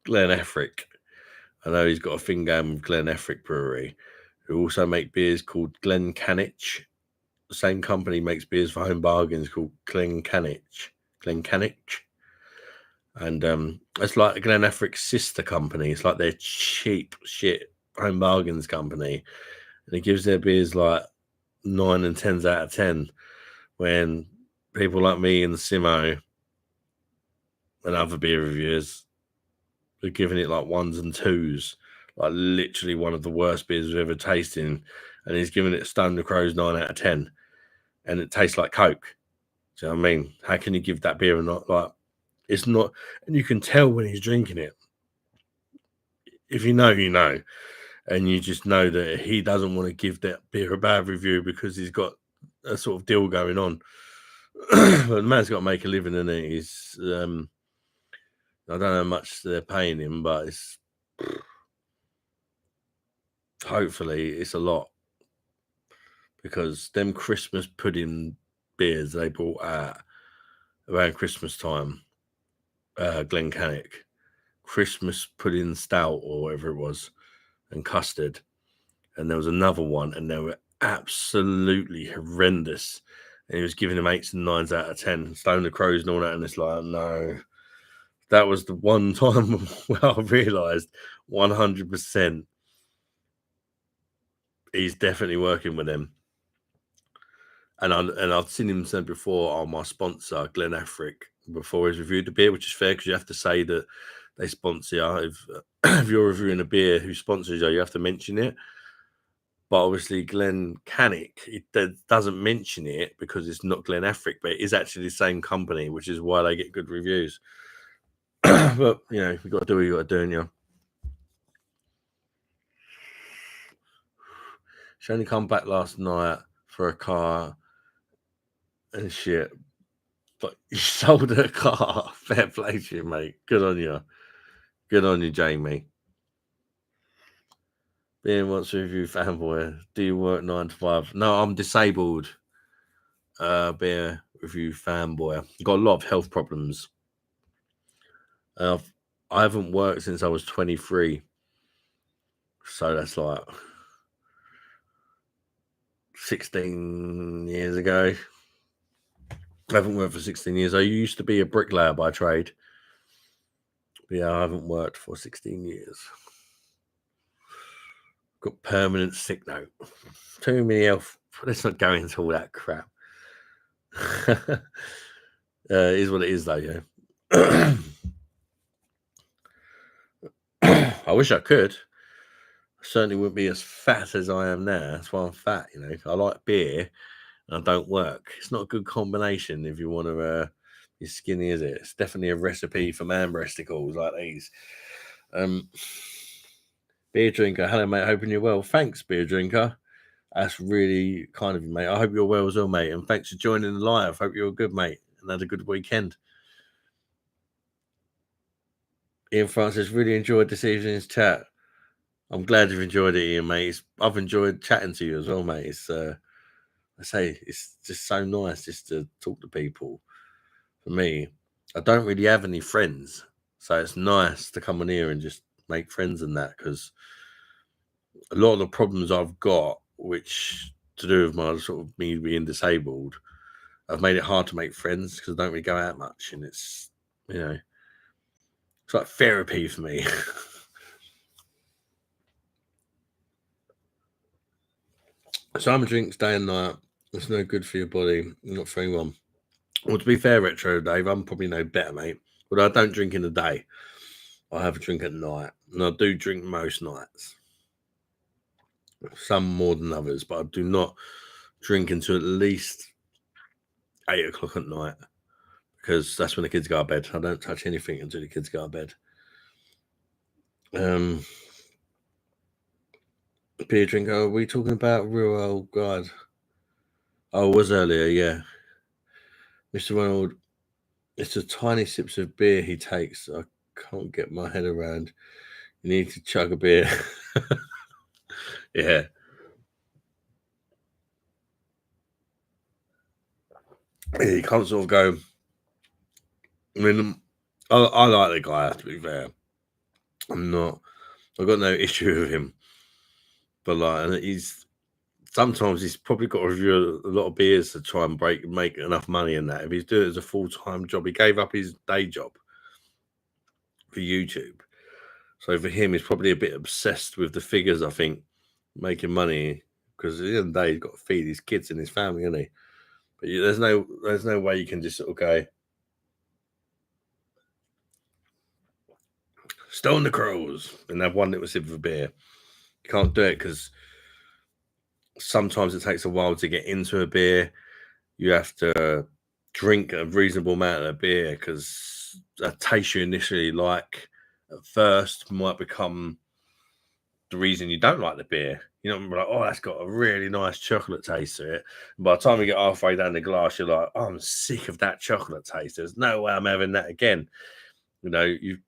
Effrick. I know he's got a thing going with Glen Effrick Brewery, who also make beers called Glen Canich. The same company makes beers for Home Bargains called Glen Canich. And it's like Glen Effrick's sister company. It's like their cheap shit Home Bargains company. And it gives their beers like 9 and 10s out of 10. When people like me and Simo and other beer reviewers are giving it like 1s and 2s. Like literally one of the worst beers we've ever tasted. And he's giving it Stone the Crow's 9 out of 10. And it tastes like Coke. Do you know what I mean? How can you give that beer and not like... It's not, and you can tell when he's drinking it. If you know, you know. And you just know that he doesn't want to give that beer a bad review because he's got a sort of deal going on. But the man's got to make a living, and he's I don't know how much they're paying him, but it's hopefully it's a lot, because them Christmas pudding beers they brought out around Christmas time, Glencannick, Christmas pudding stout or whatever it was, and custard, and there was another one, and they were absolutely horrendous. And he was giving them 8s and 9s out of 10, Stone the Crows and all that, and it's like, no. That was the one time where I realised 100% he's definitely working with them. And I've seen him say before, oh, my sponsor, Glen Effrick, before he's reviewed the beer, which is fair because you have to say that they sponsor you. If you're reviewing a beer who sponsors you, you have to mention it. But obviously, Glen Cannick, it doesn't mention it because it's not Glen Effrick, but it is actually the same company, which is why they get good reviews. But, you know, you've got to do what you've got to do, and you. She only come back last night for a car and shit. But you sold her car. Fair play to you, mate. Good on you. Good on you, Jamie. Being wants to review fanboy. Do you work 9 to 5? No, I'm disabled. Beer review fanboy. I've got a lot of health problems. I haven't worked since I was 23. So that's like 16 years ago. I haven't worked for 16 years. I used to be a bricklayer by trade. But yeah, I haven't worked for 16 years. Got permanent sick note. Too many health. Let's not go into all that crap. It is what it is, though, yeah. I wish I could. I certainly wouldn't be as fat as I am now. That's why I'm fat, you know. I like beer and I don't work. It's not a good combination if you want to be skinny, is it? It's definitely a recipe for man breasticles like these. Beer drinker, hello mate. Hoping you're well. Thanks, beer drinker. That's really kind of you, mate. I hope you're well as well, mate. And thanks for joining the live. Hope you're good, mate, and had a good weekend. Ian Francis really enjoyed this evening's chat. I'm glad you've enjoyed it, Ian, mate. I've enjoyed chatting to you as well, mate. I say it's just so nice just to talk to people. For me, I don't really have any friends, so it's nice to come on here and just make friends and that, because a lot of the problems I've got, which to do with my sort of me being disabled, I've made it hard to make friends because I don't really go out much, and it's it's like therapy for me. Simon drinks day and night. It's no good for your body, not for anyone. Well, to be fair, Retro Dave, I'm probably no better, mate. But I don't drink in the day. I have a drink at night, and I do drink most nights. Some more than others, but I do not drink until at least 8 o'clock at night, because that's when the kids go to bed. I don't touch anything until the kids go to bed. Beer drinker, are we talking about real old God? Oh, it was earlier, yeah. Mr. Ronald, it's the tiny sips of beer he takes. I can't get my head around. You need to chug a beer. Yeah. You can't sort of go. I mean, I like the guy, to be fair. I've got no issue with him. But like, sometimes he's probably got to review a lot of beers to try and make enough money in that. If he's doing it as a full-time job, he gave up his day job for YouTube. So for him, he's probably a bit obsessed with the figures, I think, making money, because at the end of the day, he's got to feed his kids and his family, isn't he? But there's no way you can just sort of go, stone the crows, and have one little sip of a beer. You can't do it because sometimes it takes a while to get into a beer. You have to drink a reasonable amount of beer, because a taste you initially like at first might become the reason you don't like the beer. You know, like, oh, that's got a really nice chocolate taste to it. And by the time you get halfway down the glass, you're like, oh, I'm sick of that chocolate taste. There's no way I'm having that again. You know, you've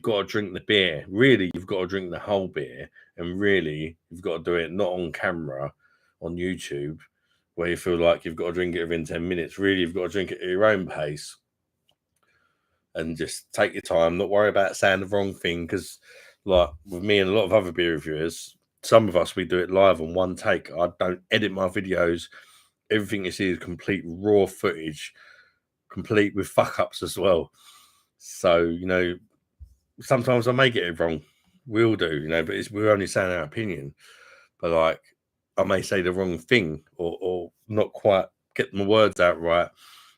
got to drink the beer. Really, you've got to drink the whole beer. And really, you've got to do it not on camera, on YouTube, where you feel like you've got to drink it within 10 minutes. Really, you've got to drink it at your own pace. And just take your time, not worry about saying the wrong thing, because like with me and a lot of other beer reviewers, some of us, we do it live on one take. I don't edit my videos. Everything you see is complete raw footage, complete with fuck ups as well. So, you know, sometimes I may get it wrong. We all do, you know, but we're only saying our opinion. But like, I may say the wrong thing, or not quite get my words out right.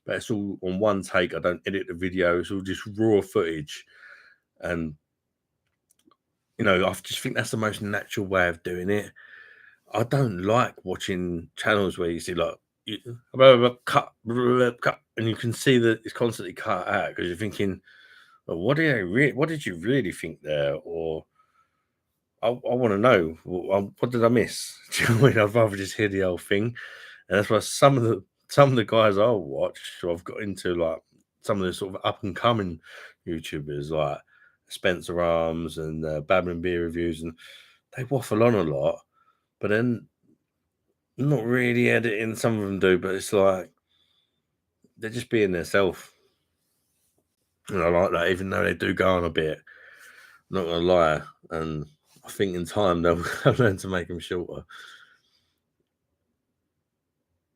But it's all on one take. I don't edit the video. It's all just raw footage. And, you know, I just think that's the most natural way of doing it. I don't like watching channels where you see like cut, and you can see that it's constantly cut out, because you're thinking, well, what did you really think there? Or I want to know, what did I miss? Do you know what I mean? I'd rather just hear the whole thing. And that's why some of the guys I watch, who I've got into, like some of the sort of up and coming YouTubers like Spencer Arms and Babylon Beer Reviews, and they waffle on a lot, but then not really editing. Some of them do, but it's like they're just being themselves. And I like that, even though they do go on a bit. Not gonna lie, and I think in time they'll learn to make them shorter.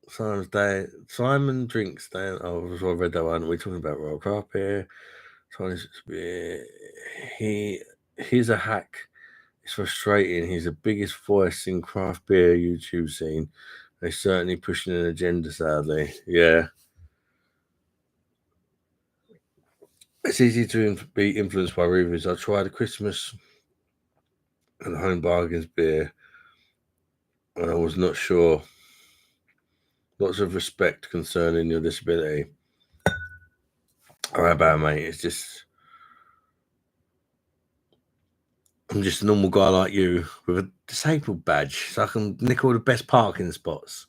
Simon drinks day. Oh, I read that one. We're talking about Royal Craft Beer. He's a hack. It's frustrating. He's the biggest voice in craft beer YouTube scene. They're certainly pushing an agenda, sadly. Yeah. It's easy to be influenced by reviews. I tried a Christmas and Home Bargains beer, and I was not sure. Lots of respect concerning your disability. All right, about mate. It's just, I'm just a normal guy like you with a disabled badge, so I can nick all the best parking spots.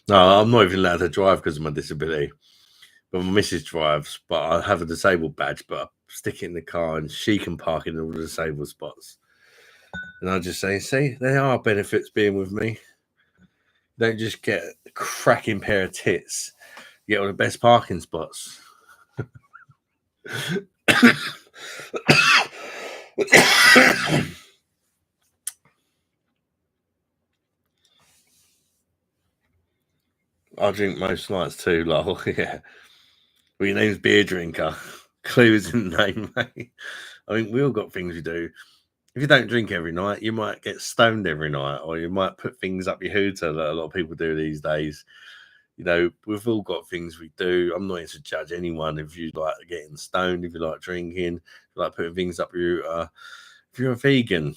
No, I'm not even allowed to drive because of my disability. But my missus drives, but I have a disabled badge, but I stick it in the car and she can park in all the disabled spots. And I just say, see, there are benefits being with me. You don't just get a cracking pair of tits, you get all the best parking spots. I drink most nights too, lol. Yeah. Well, your name's Beer Drinker. Clues in the name, mate. I mean, we all got things we do. If you don't drink every night, you might get stoned every night, or you might put things up your hooter that a lot of people do these days. You know, we've all got things we do. I'm not here to judge anyone if you like getting stoned, if you like drinking, if you like putting things up your hooter. If you're a vegan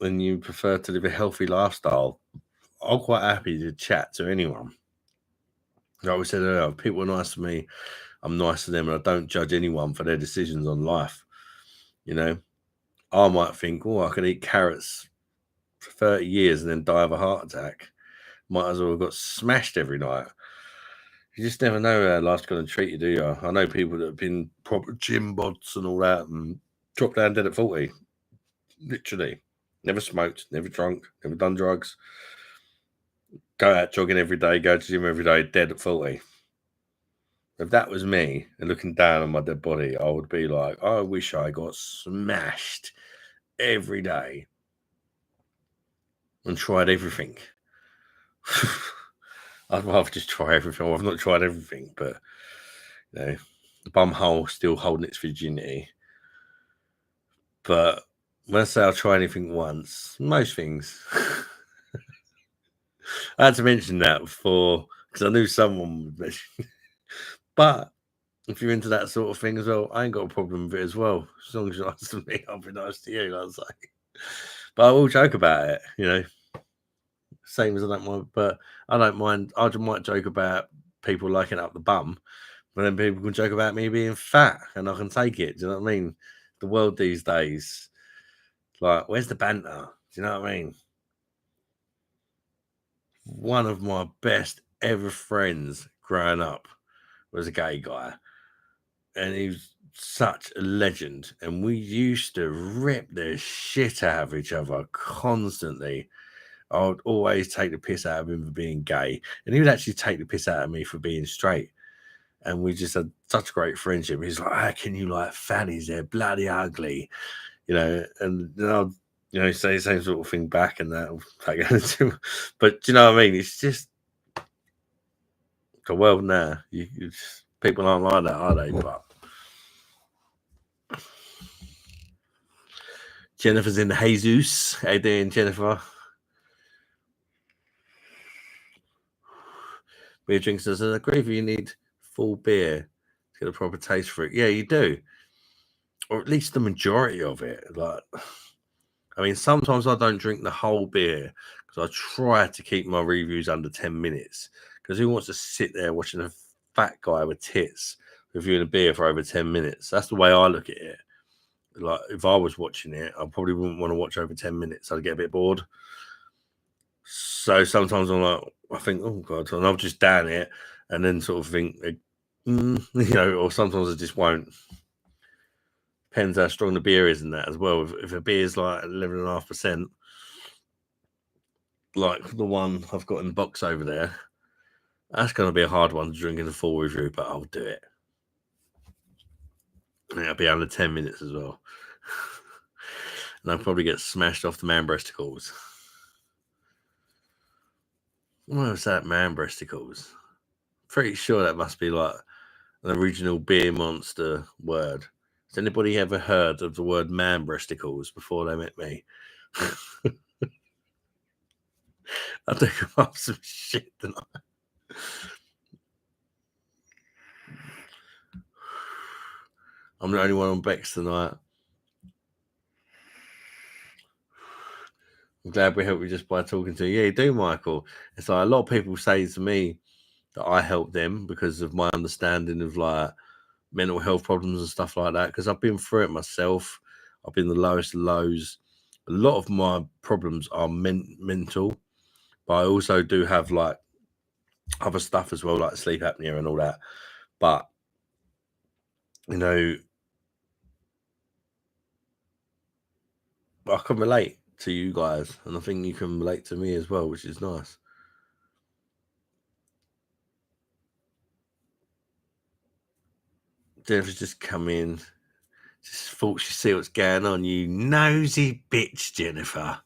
and you prefer to live a healthy lifestyle, I'm quite happy to chat to anyone. Like we said earlier, if people are nice to me, I'm nice to them, and I don't judge anyone for their decisions on life. You know, I might think, oh, I could eat carrots for 30 years and then die of a heart attack. Might as well have got smashed every night. You just never know how life's going to treat you, do you? I know people that have been proper gym bods and all that and dropped down dead at 40. Literally. Never smoked, never drunk, never done drugs. Go out jogging every day, go to the gym every day, dead at 40. If that was me and looking down on my dead body, I would be like, I wish I got smashed every day and tried everything. I'd rather just try everything. Well, I've not tried everything, but you know, the bum hole still holding its virginity. But when I say I'll try anything once, most things. I had to mention that before because I knew someone would mention. But if you're into that sort of thing as well, I ain't got a problem with it as well. As long as you're nice to me, I'll be nice to you, I'll say. But I will joke about it, you know. Same as I don't mind, but I don't mind. I might joke about people liking up the bum, but then people can joke about me being fat and I can take it. Do you know what I mean? The world these days, like, where's the banter? Do you know what I mean? One of my best ever friends growing up was a gay guy, and he was such a legend. And we used to rip the shit out of each other constantly. I would always take the piss out of him for being gay, and he would actually take the piss out of me for being straight. And we just had such a great friendship. He's like, "How can you like fannies? They're bloody ugly," you know. And then I'll, you know, say the same sort of thing back, and that. But do you know what I mean? It's just the world now. You just, people aren't like that, are they? But Jennifer's in the Jesus. How you doing, Jennifer? Beer drinks says, I agree with you. You need full beer to get a proper taste for it. Yeah, you do. Or at least the majority of it. Like, I mean, sometimes I don't drink the whole beer because I try to keep my reviews under 10 minutes. Because who wants to sit there watching a fat guy with tits reviewing a beer for over 10 minutes? That's the way I look at it. Like, if I was watching it, I probably wouldn't want to watch over 10 minutes. I'd get a bit bored. So sometimes I'm like, I think, oh God, and I'll just down it and then sort of think, you know, or sometimes I just won't. Depends how strong the beer is in that as well. If a beer is like 11.5%, like the one I've got in the box over there, that's going to be a hard one to drink in the full review, but I'll do it. And it'll be under 10 minutes as well. And I'll probably get smashed off the man breasticles. What was that, man breasticles? Pretty sure that must be like an original beer monster word. Has anybody ever heard of the word man breasticles before they met me? I think I'm up some shit tonight. I'm the only one on Bex tonight. I'm glad we helped you just by talking to you. Yeah, you do, Michael. It's like a lot of people say to me that I help them because of my understanding of like mental health problems and stuff like that, because I've been through it myself. I've been the lowest of lows. A lot of my problems are mental, but I also do have like other stuff as well, like sleep apnea and all that. But you know, I can relate to you guys, and I think you can relate to me as well, which is nice. Jennifer's just come in. Just thought she'd see what's going on. You nosy bitch, Jennifer.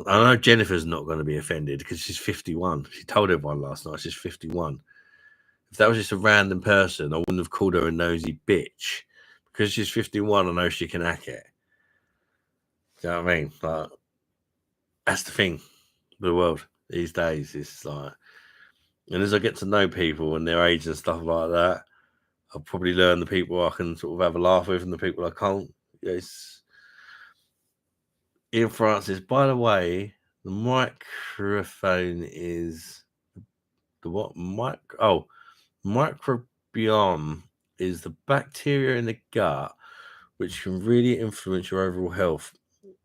I know Jennifer's not going to be offended because she's 51. She told everyone last night she's 51. If that was just a random person, I wouldn't have called her a nosy bitch. Because she's 51, I know she can hack it. Do you know what I mean? Like, that's the thing with the world these days. It's like, and as I get to know people and their age and stuff like that, I'll probably learn the people I can sort of have a laugh with and the people I can't. Yes. Ian Francis, by the way, the microphone is the what? Microbiome is the bacteria in the gut which can really influence your overall health.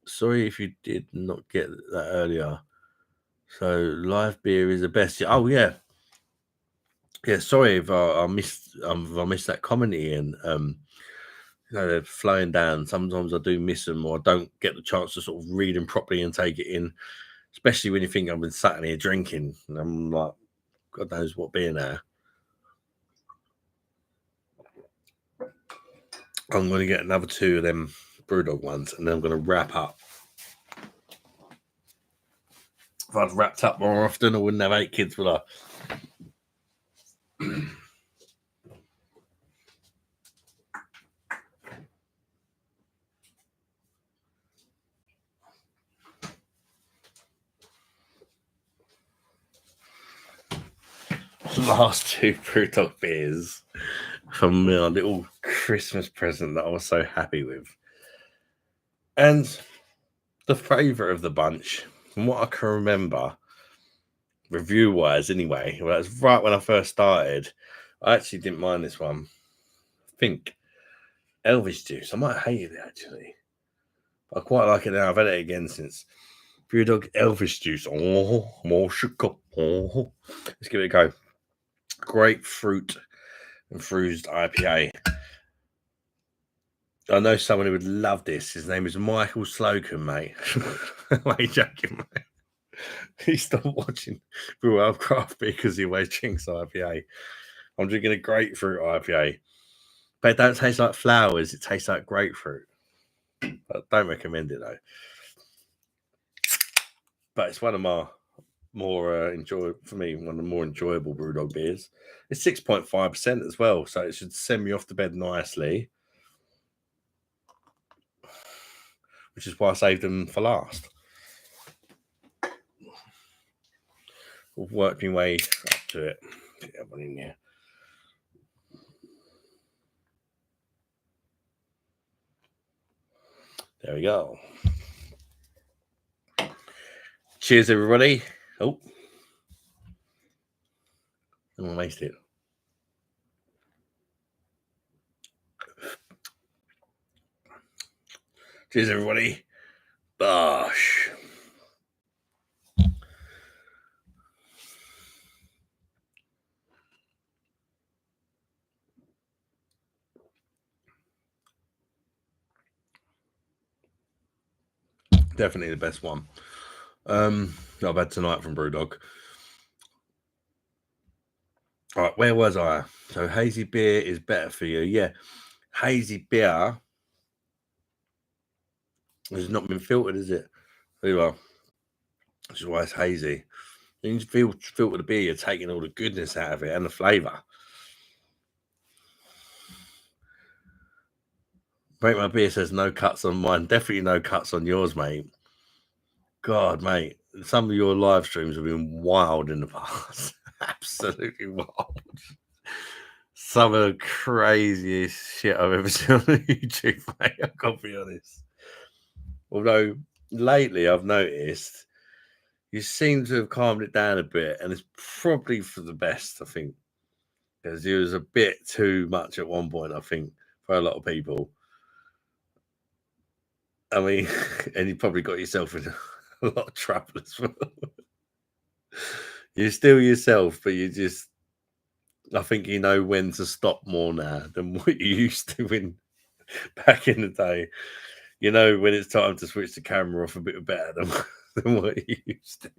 Sorry if you did not get that earlier. So live beer is the best. Oh yeah. Sorry if I missed that comment, Ian. They're flowing down. Sometimes I do miss them, or I don't get the chance to sort of read them properly and take it in. Especially when you think I've been sat in here drinking, and I'm like, God knows what beer now. I'm going to get another 2 of them Brewdog ones, and then I'm going to wrap up. If I'd wrapped up more often, I wouldn't have 8 kids, would I? The last 2 Brewdog beers from my little Christmas present that I was so happy with. And the favourite of the bunch, from what I can remember, review-wise anyway, well, that's right when I first started. I actually didn't mind this one. I think Elvis Juice. I might hate it actually. I quite like it now. I've had it again since. Brewdog Elvis Juice. Oh, more sugar. Oh. Let's give it a go. Grapefruit infused IPA. I know someone who would love this. His name is Michael Slocum, mate. Mate, joking, mate. He stopped watching World Craft Beer because he always drinks IPA. I'm drinking a grapefruit IPA. But it don't taste like flowers. It tastes like grapefruit. I don't recommend it, though. But it's one of my more for me, one of the more enjoyable Brewdog beers. It's 6.5% as well, so it should send me off to bed nicely. Which is why I saved them for last. I'll work my way up to it. Get that one in there. There we go. Cheers, everybody. Oh, I'm gonna waste it. Cheers, everybody. BOSH. Definitely the best one. I've had tonight from Brewdog. All right, where was I? So hazy beer is better for you. Yeah, hazy beer has not been filtered, is it? There you are. Which is why it's hazy. You can filter the beer, you're taking all the goodness out of it and the flavour. Mate, my beer says no cuts on mine. Definitely no cuts on yours, mate. God, mate, some of your live streams have been wild in the past. Absolutely wild. Some of the craziest shit I've ever seen on YouTube, mate. I've got to be honest. Although lately I've noticed you seem to have calmed it down a bit, and it's probably for the best, I think. because he was a bit too much at one point, I think, for a lot of people. I mean, and you probably got yourself in a lot of trouble as well. You're still yourself, but I think you know when to stop more now than what you used to when back in the day. You know when it's time to switch the camera off a bit better than what you used to.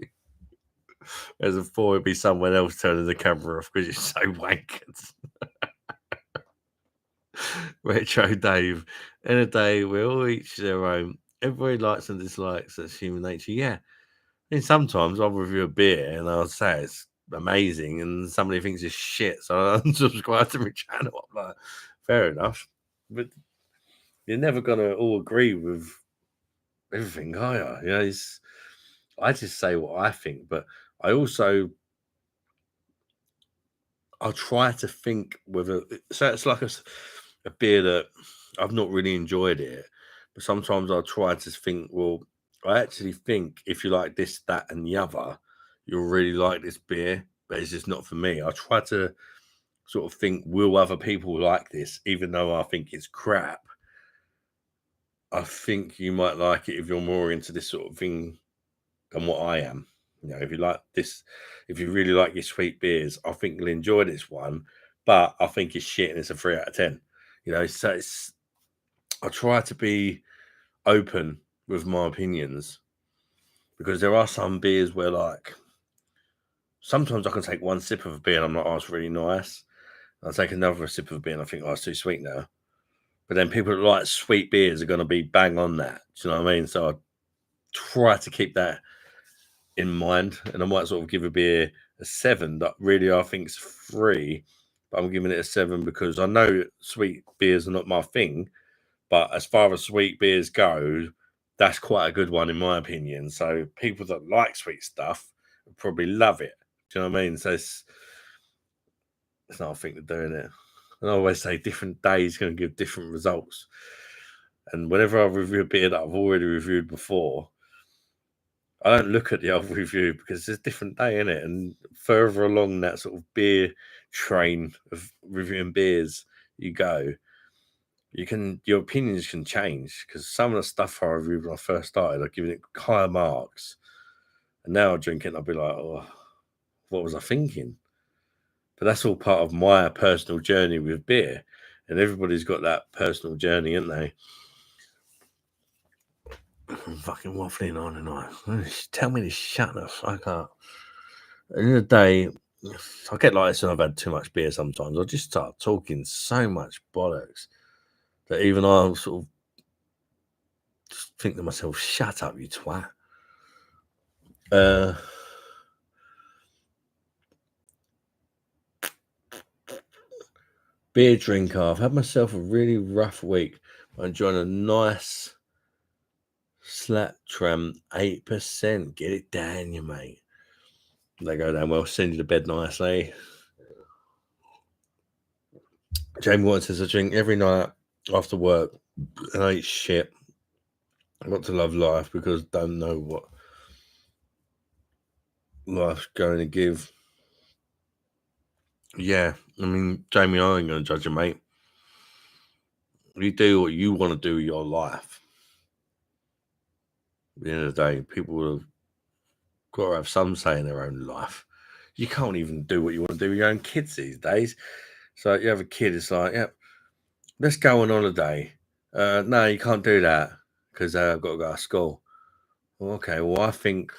As before, it'd be someone else turning the camera off because you're so wankered. Retro Dave. In a day, we all each their own. Everybody likes and dislikes. That's human nature. Yeah. I mean, sometimes I'll review a beer and I'll say it's amazing, and somebody thinks it's shit, so I unsubscribe to my channel. I'm like, fair enough. But you're never gonna all agree with everything, are you? You know, I just say what I think, but I also I'll try to think whether so it's like a beer that I've not really enjoyed it, but sometimes I'll try to think, well, I actually think if you like this, that, and the other, you'll really like this beer, but it's just not for me. I try to sort of think, will other people like this, even though I think it's crap? I think you might like it if you're more into this sort of thing than what I am. You know, if you like this, if you really like your sweet beers, I think you'll enjoy this one. But I think it's shit and it's a 3 out of 10. You know, so I try to be open with my opinions because there are some beers where, like, sometimes I can take one sip of a beer and I'm like, oh, it's really nice. I'll take another sip of a beer and I think, oh, it's too sweet now. But then people that like sweet beers are going to be bang on that. Do you know what I mean? So I try to keep that in mind, and I might sort of give a beer a 7 that really I think's 3, but I'm giving it a 7 because I know sweet beers are not my thing, but as far as sweet beers go, that's quite a good one in my opinion. So people that like sweet stuff would probably love it. Do you know what I mean? So it's not a thing to doing it. And I always say different days going to give different results. And whenever I review a beer that I've already reviewed before, I don't look at the old review because it's a different day in it. And further along that sort of beer train of reviewing beers you go, your opinions can change because some of the stuff I reviewed when I first started, I giving it higher marks, and now I drink it and I'll be like, oh, what was I thinking? But that's all part of my personal journey with beer, and everybody's got that personal journey, haven't they? I'm fucking waffling on and on. Tell me to shut the fuck up. At the end of the day, I get like this when I've had too much beer sometimes. I just start talking so much bollocks that even I sort of just think to myself, shut up, you twat. Beer drinker. I've had myself a really rough week. I'm enjoying a nice slap tram 8%. Get it down, you mate. They go down well. Send you to bed nicely. Jamie White says I drink every night after work and I eat shit. I want to love life because I don't know what life's going to give. Yeah, I mean, Jamie, I ain't going to judge you, mate. You do what you want to do with your life. At the end of the day, people have got to have some say in their own life. You can't even do what you want to do with your own kids these days. So you have a kid, it's like, yeah, let's go on holiday. No, you can't do that because I've got to go to school. Well, okay, well, I think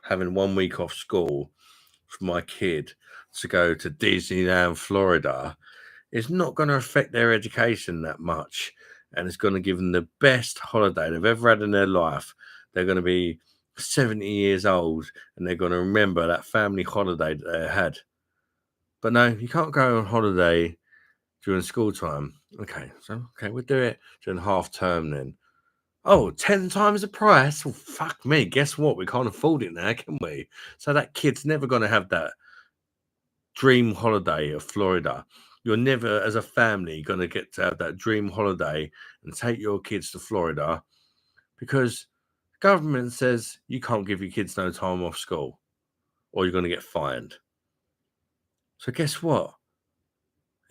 having 1 week off school for my kid to go to Disneyland, Florida, is not going to affect their education that much. And it's going to give them the best holiday they've ever had in their life. They're going to be 70 years old and they're going to remember that family holiday that they had. But no, you can't go on holiday during school time. Okay, we'll do it during half term then. Oh, 10 times the price? Well, fuck me. Guess what? We can't afford it now, can we? So that kid's never going to have that dream holiday of Florida. You're never, as a family, going to get to have that dream holiday and take your kids to Florida because the government says you can't give your kids no time off school or you're going to get fined. So guess what?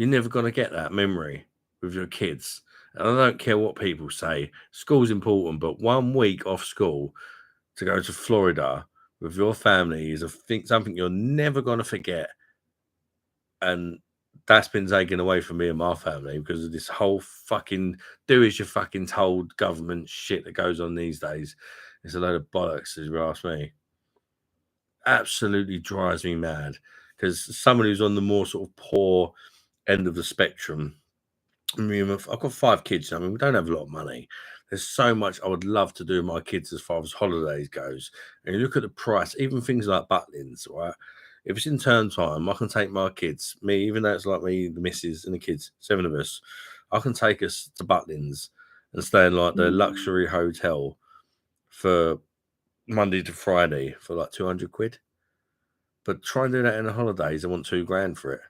You're never going to get that memory with your kids. And I don't care what people say. School's important, but 1 week off school to go to Florida with your family is something you're never going to forget. And that's been taken away from me and my family because of this whole fucking do as you're fucking told government shit that goes on these days. It's a load of bollocks, as you ask me. Absolutely drives me mad because someone who's on the more sort of poor end of the spectrum. I mean, I've got 5 kids. I mean, we don't have a lot of money. There's so much I would love to do with my kids as far as holidays goes. And you look at the price, even things like Butlins, right? If it's in term time, I can take my kids, me, even though it's like me, the missus, and the kids, 7 of us, I can take us to Butlins and stay in like the luxury hotel for Monday to Friday for like 200 quid. But try and do that in the holidays, I want 2 grand for it.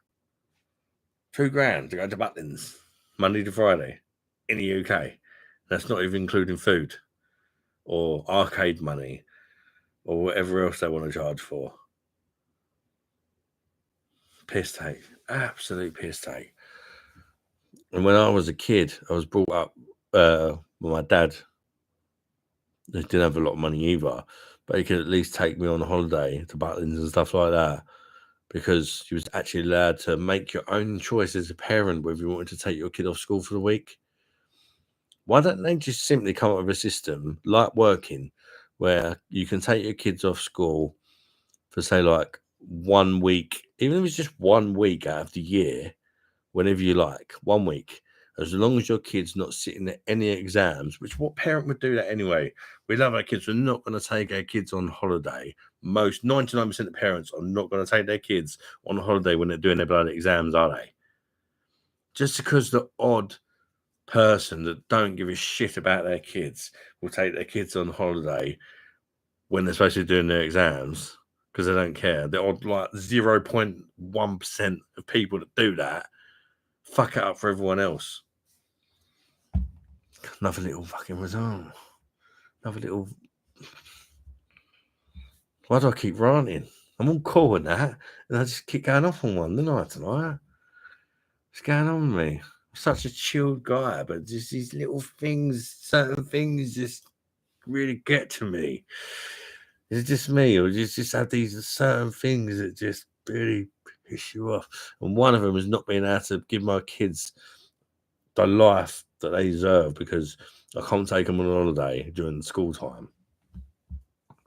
2 grand to go to Butlins Monday to Friday in the UK. That's not even including food or arcade money or whatever else they want to charge for. Piss take. Absolute piss take. And when I was a kid, I was brought up with my dad. He didn't have a lot of money either, but he could at least take me on a holiday to Butlins and stuff like that because you was actually allowed to make your own choice as a parent whether you wanted to take your kid off school for the week. Why don't they just simply come up with a system like working where you can take your kids off school for, say, like 1 week, even if it's just 1 week out of the year, whenever you like, 1 week, as long as your kid's not sitting at any exams, which what parent would do that anyway? We love our kids. We're not going to take our kids on holiday. Most 99% of parents are not going to take their kids on holiday when they're doing their bloody exams, are they? Just because the odd person that don't give a shit about their kids will take their kids on holiday when they're supposed to be doing their exams because they don't care. The odd like 0.1% of people that do that fuck it up for everyone else. Another little fucking result. Another little. Why do I keep ranting? I'm all cool with that, and I just keep going off on one, don't I, tonight? What's going on with me? I'm such a chilled guy, but just these little things, certain things just really get to me. Is it just me, or do you just have these certain things that just really piss you off? And one of them is not being able to give my kids the life that they deserve because I can't take them on a holiday during school time.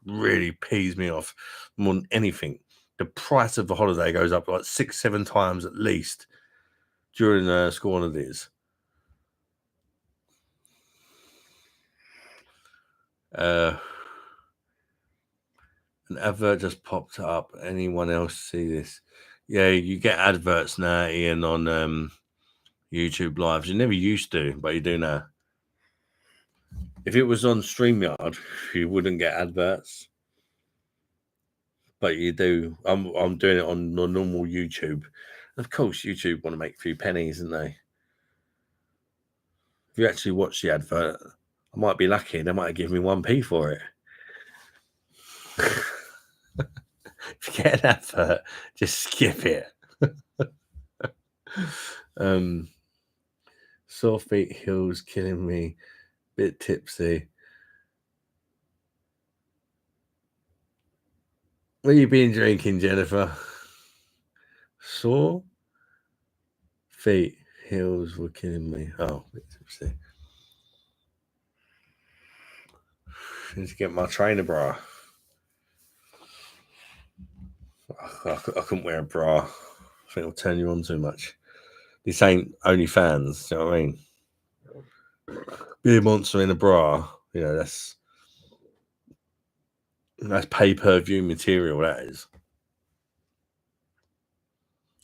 Really pees me off more than anything. The price of the holiday goes up like 6-7 times at least during school holidays. An advert just popped up. Anyone else see this? Yeah, you get adverts now, Ian, on YouTube Lives. You never used to, but you do now. If it was on StreamYard, you wouldn't get adverts. But you do. I'm doing it on the normal YouTube. Of course, YouTube want to make a few pennies, don't they? If you actually watch the advert, I might be lucky. They might give me 1p for it. If you get an advert, just skip it. Sore feet, heels killing me. Bit tipsy. What have you been drinking, Jennifer? Sore feet, heels were killing me. Oh, bit tipsy. Need to get my trainer bra. I couldn't wear a bra. I think it'll turn you on too much. This ain't OnlyFans, do you know what I mean? Be a monster in a bra, you know, that's pay-per-view material, that is.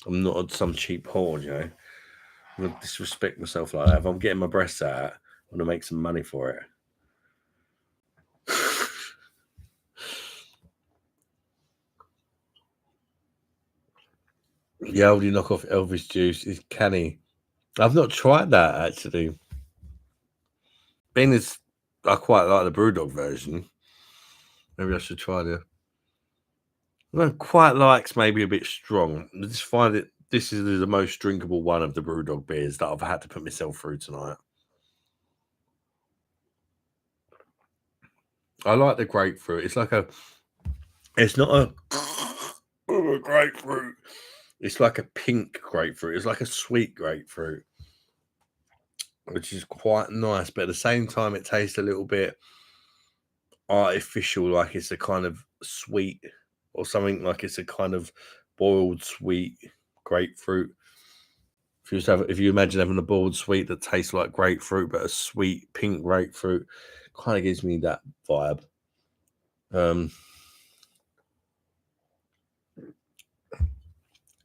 I'm not some cheap whore, you know. I'm gonna disrespect myself like that. If I'm getting my breasts out, I'm gonna make some money for it. The oldie knockoff Elvis juice is canny. I've not tried that actually. Being as I quite like the Brewdog version, maybe I should try the. I don't quite like's maybe a bit strong. I just find it this is the most drinkable one of the Brewdog beers that I've had to put myself through tonight. I like the grapefruit. It's like it's not a grapefruit. It's like a pink grapefruit. It's like a sweet grapefruit, which is quite nice. But at the same time, it tastes a little bit artificial, like it's a kind of sweet or something, like it's a kind of boiled sweet grapefruit. If you imagine having a boiled sweet that tastes like grapefruit, but a sweet pink grapefruit, kind of gives me that vibe.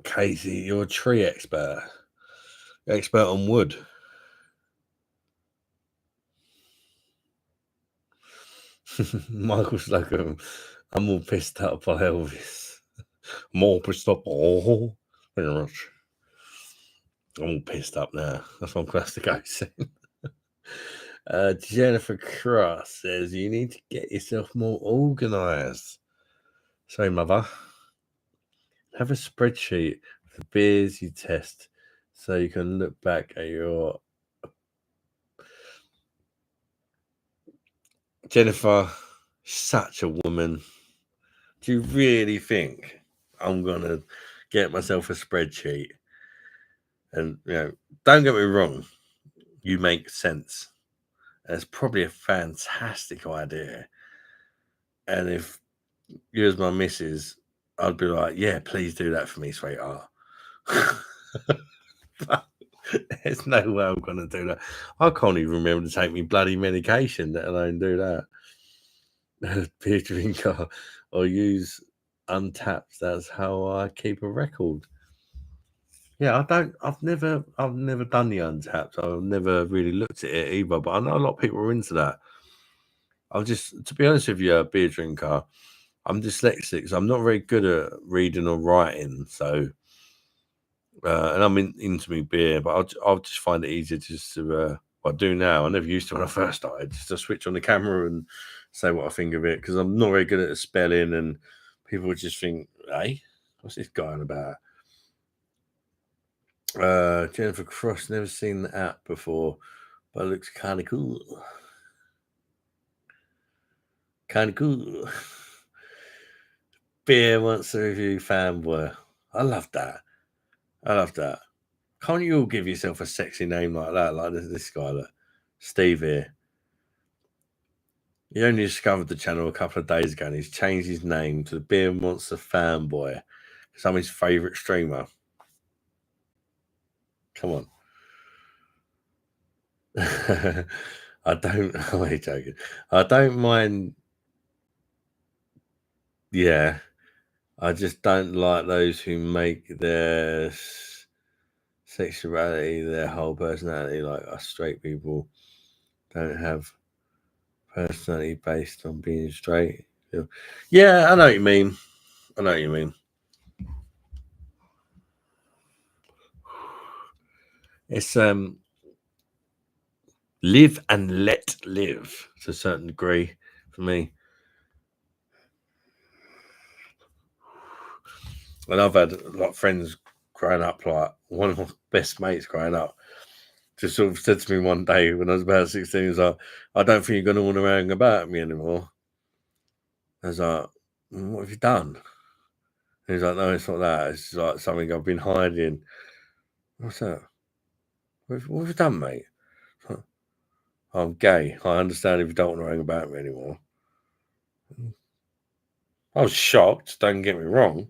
Casey, you're a tree expert on wood. Michael's like, I'm all pissed up by Elvis. I'm all pissed up. Oh, very much. I'm all pissed up now. That's one class to go soon. Jennifer Cross says you need to get yourself more organized. Sorry, mother. Have a spreadsheet of the beers you test so you can look back at your. Jennifer, such a woman. Do you really think I'm going to get myself a spreadsheet? And, don't get me wrong, you make sense. It's probably a fantastic idea. And if you as my missus, I'd be like, yeah, please do that for me, sweetheart. There's no way I'm going to do that. I can't even remember to take me bloody medication, let alone do that. Beer drinker or use Untapped. That's how I keep a record. Yeah, I've never done the Untapped. I've never really looked at it either, but I know a lot of people are into that. To be honest with you, a beer drinker, I'm dyslexic, so I'm not very good at reading or writing. So, and I'm into me beer, but I'll just find it easier just to what I do now. I never used to when I first started, just to switch on the camera and say what I think of it, because I'm not very good at spelling, and people would just think, "Hey, what's this guy on about?" Jennifer Cross, never seen the app before, but it looks kind of cool. Kind of cool. Beer wants to review fanboy. I love that. Can't you all give yourself a sexy name like that? Like this guy, Steve here. He only discovered the channel a couple of days ago and he's changed his name to the Beer Monster Fanboy because I'm his favourite streamer. Come on. I'm only joking. I don't mind. Yeah. I just don't like those who make their sexuality their whole personality. Like us straight people don't have personality based on being straight. Yeah, I know what you mean. It's live and let live to a certain degree for me. And I've had a lot of friends growing up, like one of my best mates growing up, just sort of said to me one day when I was about 16, he was like, I don't think you're going to want to hang about me anymore. I was like, what have you done? And he's like, no, it's not that. It's like something I've been hiding. What's that? What have you done, mate? I'm gay. I understand if you don't want to hang about me anymore. I was shocked, don't get me wrong,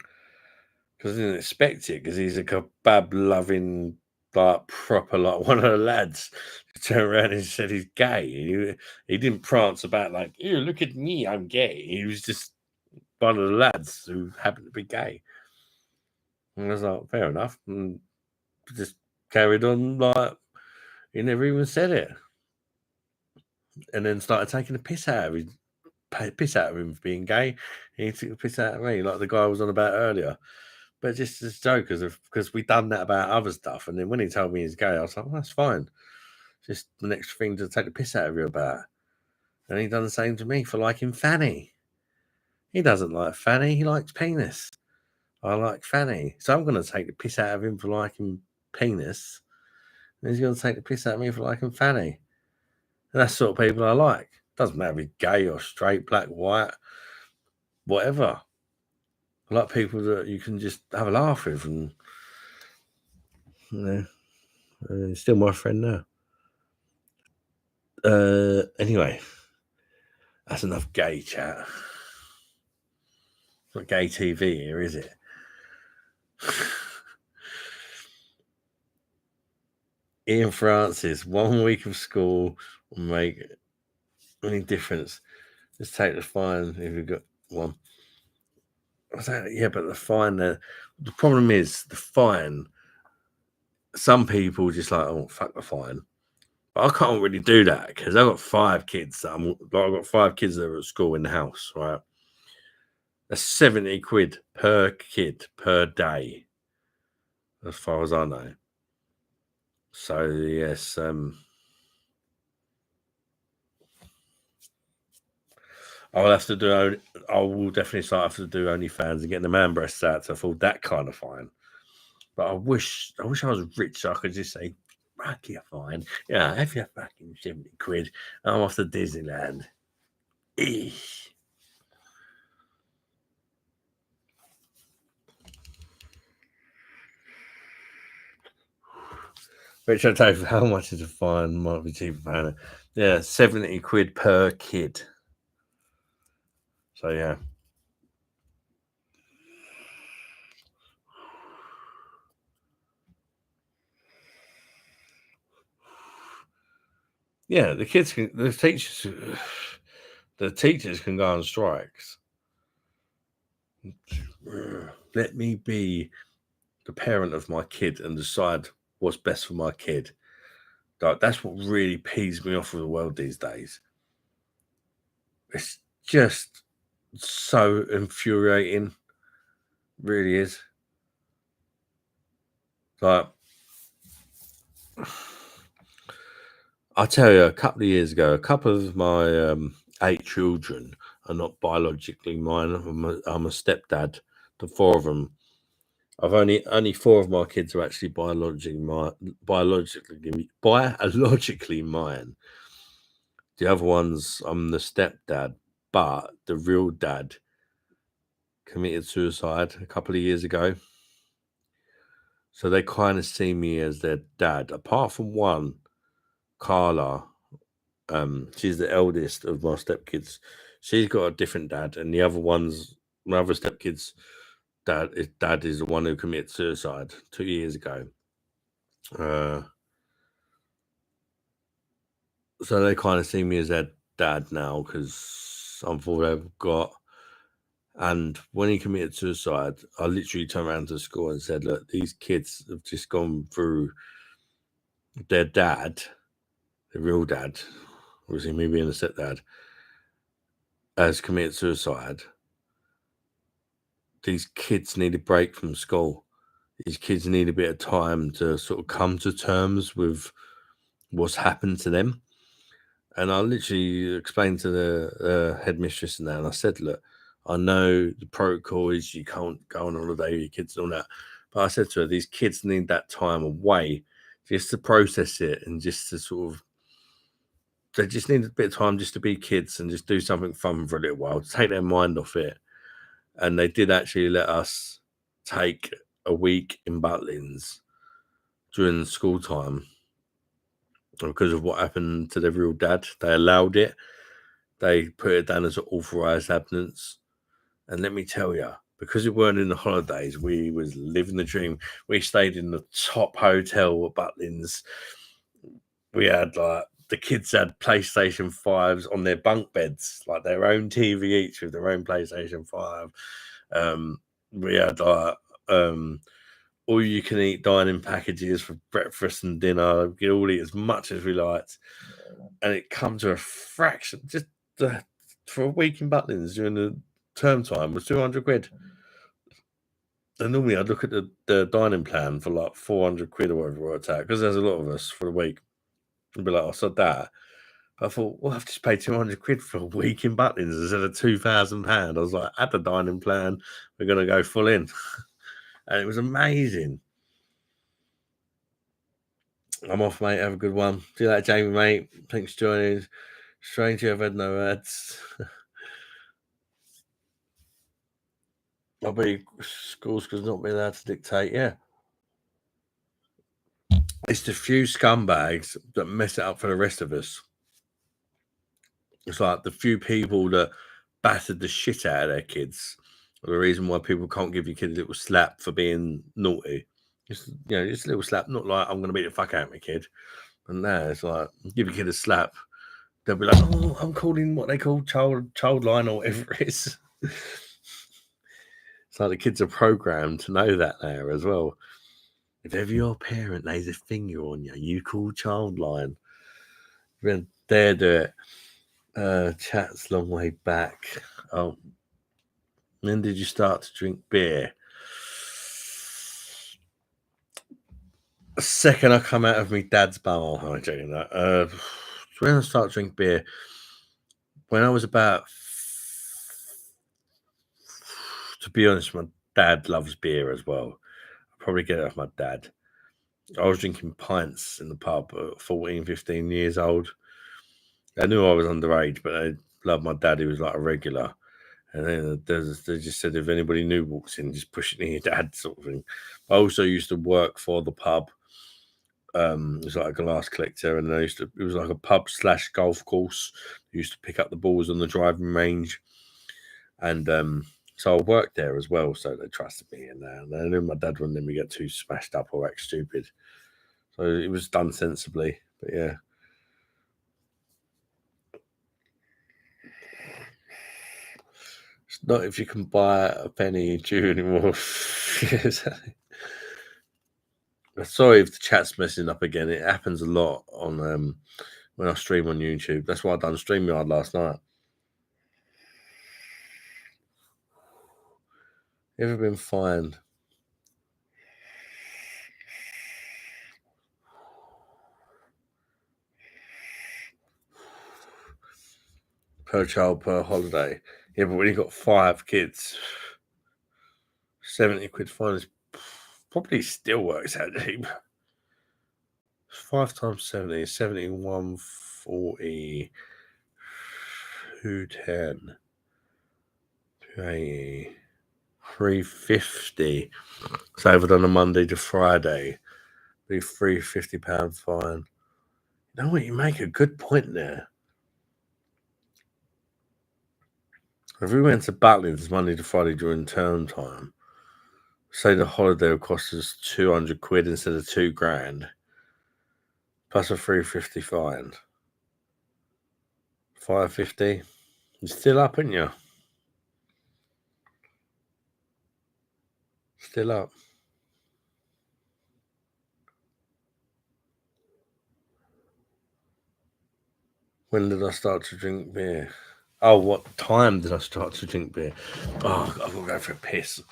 because I didn't expect it, because he's a kebab-loving, like, proper, like, one of the lads who turned around and said he's gay. He didn't prance about like, ew, look at me, I'm gay. He was just one of the lads who happened to be gay. And I was like, fair enough. And just carried on like he never even said it. And then started taking the piss out of him for being gay. He took the piss out of me, like the guy I was on about earlier. But just as jokers, because we done that about other stuff. And then when he told me he's gay, I was like, well, that's fine. Just the next thing to take the piss out of you about. And he done the same to me for liking Fanny. He doesn't like Fanny, he likes penis. I like Fanny. So I'm going to take the piss out of him for liking penis. And he's going to take the piss out of me for liking Fanny. And that's the sort of people I like. Doesn't matter if you're gay or straight, black, white, whatever. I like people that you can just have a laugh with, and he's still my friend now. Anyway, that's enough gay chat. It's not gay TV here, is it? Ian Francis, 1 week of school will make any difference. Just take the fine if you've got one. Yeah, but the fine, the problem is the fine. Some people just like, oh, fuck the fine. But I can't really do that because I've got 5 kids. I've got 5 kids that are at school in the house, right? That's 70 quid per kid per day, as far as I know. So yes, I will definitely start having to do OnlyFans and get the man breasts out to afford that kind of fine. But I wish I was rich so I could just say, fuck your fine. Yeah, have your fucking 70 quid. I'm off to Disneyland. Eesh. Which I tell you, how much is a fine? Might be cheaper. Yeah, 70 quid per kid. So yeah. Yeah, the teachers can go on strikes. Let me be the parent of my kid and decide what's best for my kid. Like, that's what really pees me off with the world these days. It's just so infuriating. Really is. Like, I'll tell you, a couple of years ago, a couple of my 8 children are not biologically mine. I'm a stepdad to 4 of them. I've only 4 of my kids are actually biologically mine. The other ones, I'm the stepdad, but the real dad committed suicide a couple of years ago. So they kind of see me as their dad. Apart from one, Carla, she's the eldest of my stepkids. She's got a different dad, and the other ones, my other stepkids' dad is the one who committed suicide 2 years ago. So they kind of see me as their dad now because I'm all they've got. And when he committed suicide, I literally turned around to school and said, look, these kids have just gone through their dad, the real dad, obviously me being a stepdad, has committed suicide. These kids need a break from school. These kids need a bit of time to sort of come to terms with what's happened to them. And I literally explained to the headmistress and that, and I said, look, I know the protocol is you can't go on holiday with your kids and all that. But I said to her, these kids need that time away just to process it and just to sort of, they just need a bit of time just to be kids and just do something fun for a little while, to take their mind off it. And they did actually let us take a week in Butlins during the school time because of what happened to their real dad. They allowed it. They put it down as an authorised absence. And let me tell you, because we weren't in the holidays, we was living the dream. We stayed in the top hotel at Butlins. We had like the kids had PlayStation 5s on their bunk beds, like their own TV each with their own PlayStation 5. We had like all you can eat dining packages for breakfast and dinner. We could all eat as much as we liked. And it come to a fraction, just for a week in Butlins during the term time was 200 quid. And normally I'd look at the dining plan for like 400 quid or whatever it's at, because there's a lot of us for the week. And be like, I said that. But I thought, well, I've just paid 200 quid for a week in Butlins instead of £2,000. I was like, at the dining plan, we're going to go full in. And it was amazing. I'm off, mate. Have a good one. See you later, Jamie, mate. Thanks for joining. Strange you have had no ads. I'll be schools because not being allowed to dictate. Yeah. It's the few scumbags that mess it up for the rest of us. It's like the few people that battered the shit out of their kids are the reason why people can't give your kid a little slap for being naughty. Just just a little slap, not like I'm gonna beat the fuck out of my kid. And now it's like give your kid a slap. They'll be like, oh, I'm calling what they call child line or whatever it is. It's like the kids are programmed to know that now as well. If ever your parent lays a finger on you, you call child line. Then dare do it. Chat's long way back. Oh, when did you start to drink beer? The second I come out of my dad's bowel, I'm joking that. When I started to drink beer, when I was about, to be honest, my dad loves beer as well. I'll probably get it off my dad. I was drinking pints in the pub at 14, 15 years old. I knew I was underage, but I loved my dad. He was like a regular. And then they just said, if anybody new walks in, just push it near your dad, sort of thing. I also used to work for the pub. It was like a glass collector, and it was like a pub / golf course. I used to pick up the balls on the driving range. And so I worked there as well, so they trusted me. And I knew my dad wouldn't let me get too smashed up or act stupid. So it was done sensibly. But yeah. It's not if you can buy a penny Jew anymore. Sorry if the chat's messing up again. It happens a lot on when I stream on YouTube. That's why I done StreamYard last night. Ever been fined? Per child per holiday. Yeah, but when you got 5 kids, 70 quid fine is probably still works out cheap. 5 times 70 is 7140. 210. 280. 350. So over on a Monday to Friday, be £350 fine. You know what? You make a good point there. If we went to Butlins Monday to Friday during term time, say the holiday would cost us 200 quid instead of 2 grand, plus a 350 fine. 550. You're still up, aren't you? Still up. When did I start to drink beer? Oh, what time did I start to drink beer? Oh, I've got to go for a piss.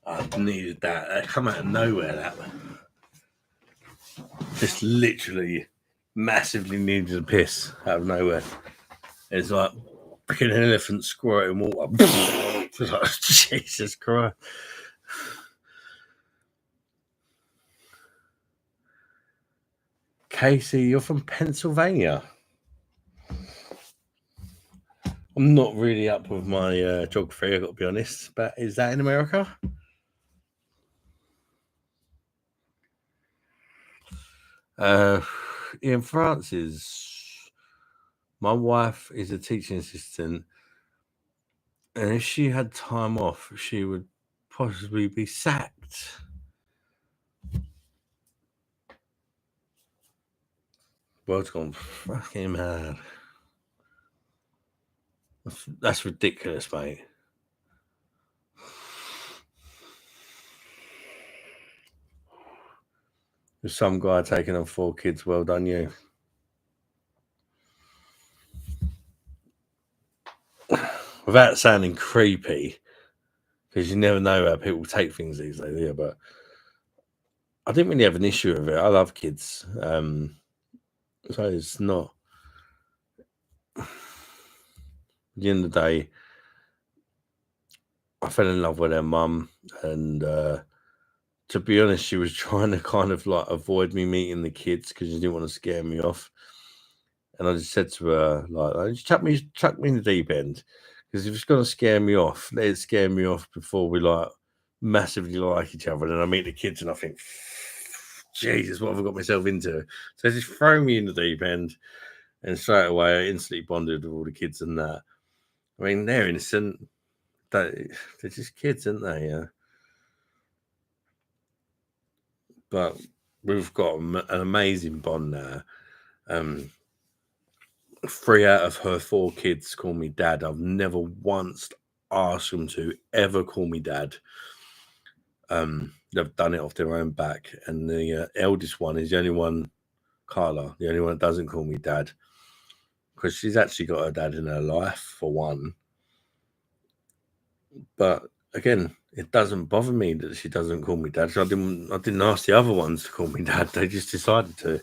I needed that. That come out of nowhere. That just literally massively needed a piss out of nowhere. It's like freaking an elephant squirting water. Like, Jesus Christ. Casey, you're from Pennsylvania. I'm not really up with my geography, I've got to be honest, but is that in America? In France, my wife is a teaching assistant, and if she had time off, she would possibly be sacked. World's gone fucking mad. That's ridiculous, mate. There's some guy taking on 4 kids. Well done, you. Without sounding creepy, because you never know how people take things these days. Yeah, but I didn't really have an issue with it. I love kids, so it's not. At the end of the day, I fell in love with her mum, and to be honest, she was trying to kind of like avoid me meeting the kids because she didn't want to scare me off. And I just said to her, like, just chuck me in the deep end, because if it's going to scare me off, let it scare me off before we like massively like each other. And then I meet the kids and I think, Jesus, what have I got myself into? So just throw me in the deep end, and straight away I instantly bonded with all the kids and that. I mean, they're innocent. They're just kids, aren't they? Yeah. But we've got an amazing bond now. 3 out of her 4 kids call me dad. I've never once asked them to ever call me dad. They've done it off their own back. And the eldest one is the only one, Carla, the only one that doesn't call me dad, because she's actually got her dad in her life, for one. But again, it doesn't bother me that she doesn't call me dad. So I didn't ask the other ones to call me dad. They just decided to.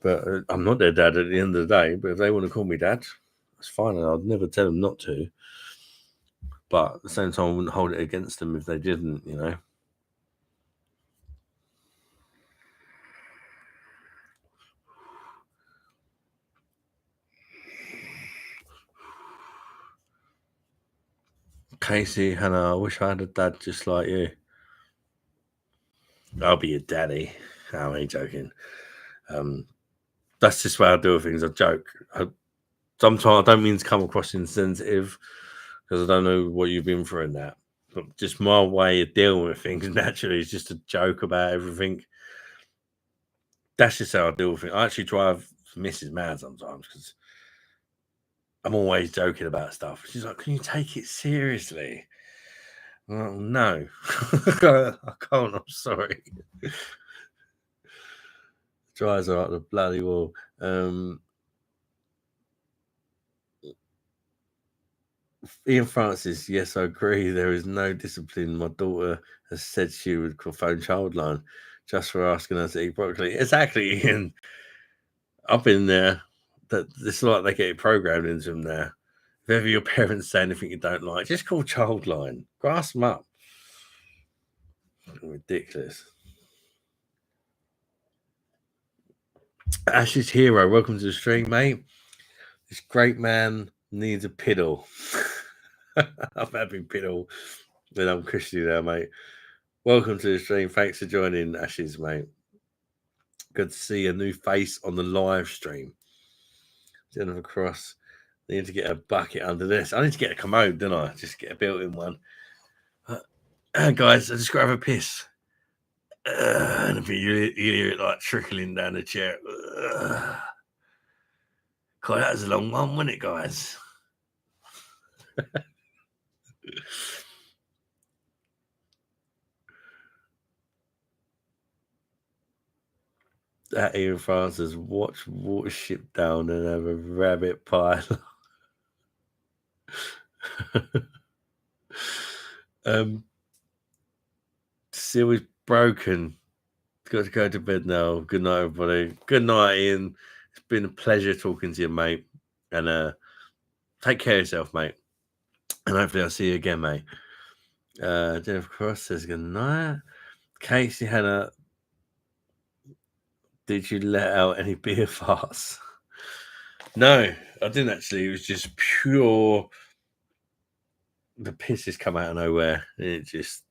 But I'm not their dad at the end of the day. But if they want to call me dad, that's fine. And I'd never tell them not to. But at the same time, I wouldn't hold it against them if they didn't, you know. Casey, Hannah, I wish I had a dad just like you. I'll be your daddy. How am I joking? That's just the way I do things. I joke. Sometimes I don't mean to come across insensitive, because I don't know what you've been through in that. But just my way of dealing with things naturally is just to joke about everything. That's just how I deal with it. I actually drive Mrs. mad sometimes because I'm always joking about stuff. She's like, "Can you take it seriously?" I'm like, no, I can't. I'm sorry. Drives are like the bloody wall. Ian Francis, yes, I agree. There is no discipline. My daughter has said she would phone Childline just for asking her to eat broccoli. Exactly, Ian. I've been there. That it's like they get it programmed into them now. If ever your parents say anything you don't like, just call Childline. Grass them up. Ridiculous. Ash's hero, welcome to the stream, mate. This great man needs a piddle. I'm having piddle when I'm Christian now, mate. Welcome to the stream. Thanks for joining, Ashes, mate. Good to see a new face on the live stream. Jennifer Cross. Need to get a bucket under this. I need to get a commode, don't I? Just get a built-in one. Guys, I just grab a piss. And if you hear it like trickling down the chair. God, that was a long one, wasn't it, guys? That Ian Francis, watch Watership Down and have a rabbit pie. Seal is broken. Got to go to bed now. Good night, everybody. Good night, Ian. It's been a pleasure talking to you, mate. And take care of yourself, mate. And hopefully I'll see you again, mate. Jennifer Cross says good night. Casey Hannah, did you let out any beer farts? No, I didn't actually. It was just pure. The piss has come out of nowhere. It just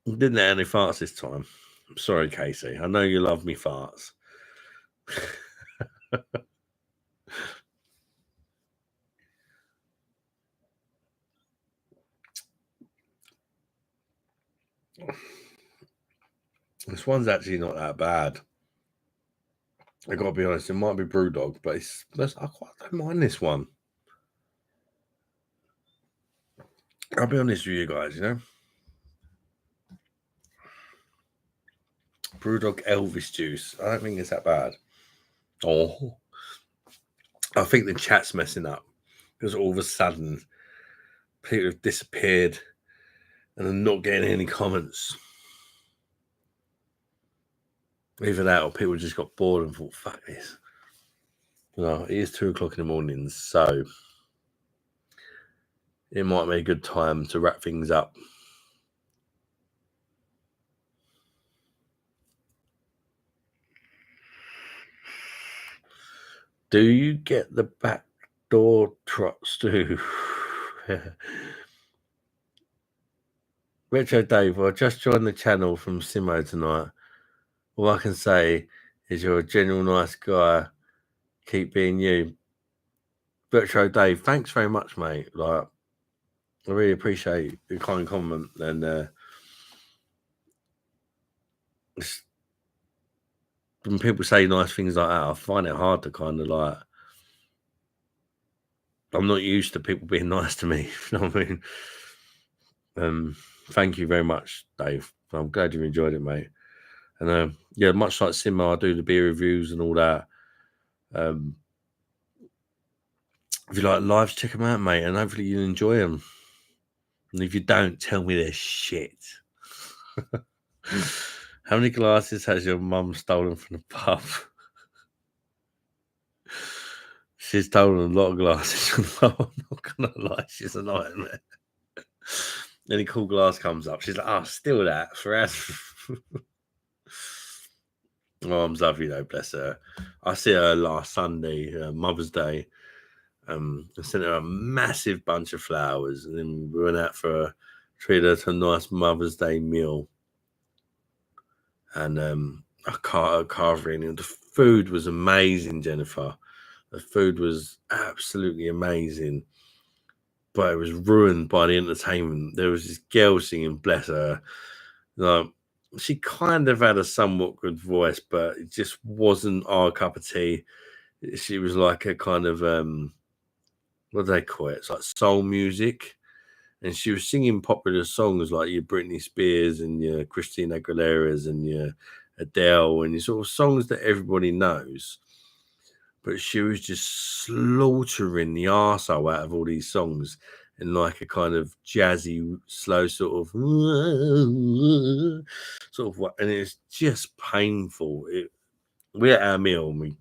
didn't let any farts this time. I'm sorry, Casey. I know you love me farts. This one's actually not that bad. I gotta be honest, it might be Brewdog, but I quite don't mind this one. I'll be honest with you guys, Brewdog Elvis juice. I don't think it's that bad. Oh, I think the chat's messing up because all of a sudden people have disappeared and I'm not getting any comments. Either that or people just got bored and thought, fuck this. No, it is 2 o'clock in the morning, so it might be a good time to wrap things up. Do you get the backdoor trots too? Retro Dave, I just joined the channel from Simo tonight. All I can say is you're a general nice guy. Keep being you. Retro Dave, thanks very much, mate. Like, I really appreciate the kind comment. And when people say nice things like that, I find it hard to kind of like. I'm not used to people being nice to me. You know what I mean? Thank you very much, Dave. I'm glad you enjoyed it, mate. And yeah, much like Simo, I do the beer reviews and all that. If you like lives, check them out, mate, and hopefully you'll enjoy them. And if you don't, tell me they're shit. How many glasses has your mum stolen from the pub? She's stolen a lot of glasses from the pub. I'm not gonna lie, she's a nightmare. Any cool glass comes up, she's like, "Oh, steal that for us." Oh, I'm lovely though, bless her. I see her last Sunday, Mother's Day. I sent her a massive bunch of flowers, and then we went out for treated her to a nice Mother's Day meal. And I carving, and the food was amazing, Jennifer. The food was absolutely amazing, but it was ruined by the entertainment. There was this girl singing, bless her. Like, she kind of had a somewhat good voice, but it just wasn't our cup of tea. She was like a kind of what do they call it? It's like soul music. And she was singing popular songs like your Britney Spears and your Christina Aguilera's and your Adele and your sort of songs that everybody knows. But she was just slaughtering the arsehole out of all these songs in like a kind of jazzy, slow sort of what, and it's just painful. We had our meal and we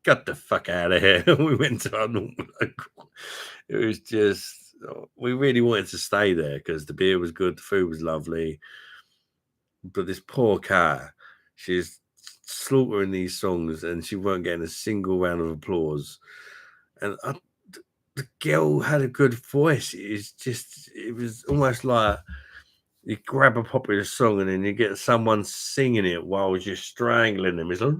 got the fuck out of here. We went to our normal local. It was just, we really wanted to stay there because the beer was good, the food was lovely. But this poor cat, she's slaughtering these songs and she weren't getting a single round of applause. And the girl had a good voice. It was almost like you grab a popular song and then you get someone singing it while you're strangling them. It's like,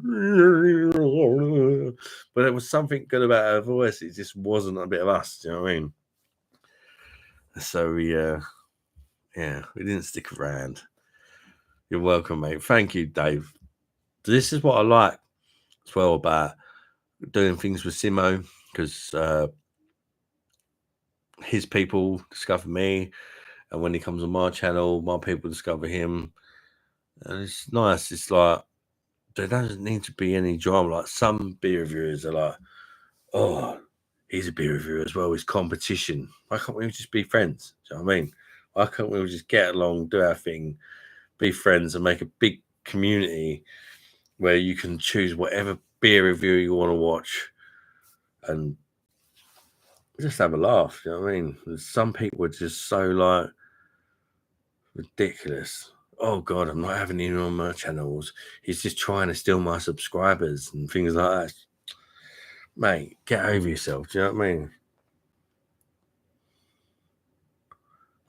but there was something good about her voice. It just wasn't a bit of us. Do you know what I mean? So we didn't stick around. You're welcome, mate. Thank you, Dave. This is what I like as well about doing things with Simo, because his people discover me, and when he comes on my channel, my people discover him. And it's nice. It's like there doesn't need to be any drama. Like some beer reviewers are like, oh, he's a beer reviewer as well. It's competition. Why can't we just be friends? Do you know what I mean? Why can't we all just get along, do our thing, be friends, and make a big community where you can choose whatever beer review you want to watch and just have a laugh? You know what I mean? Some people are just so like ridiculous. Oh God, I'm not having him on my channels. He's just trying to steal my subscribers and things like that. Mate, get over yourself. Do you know what I mean?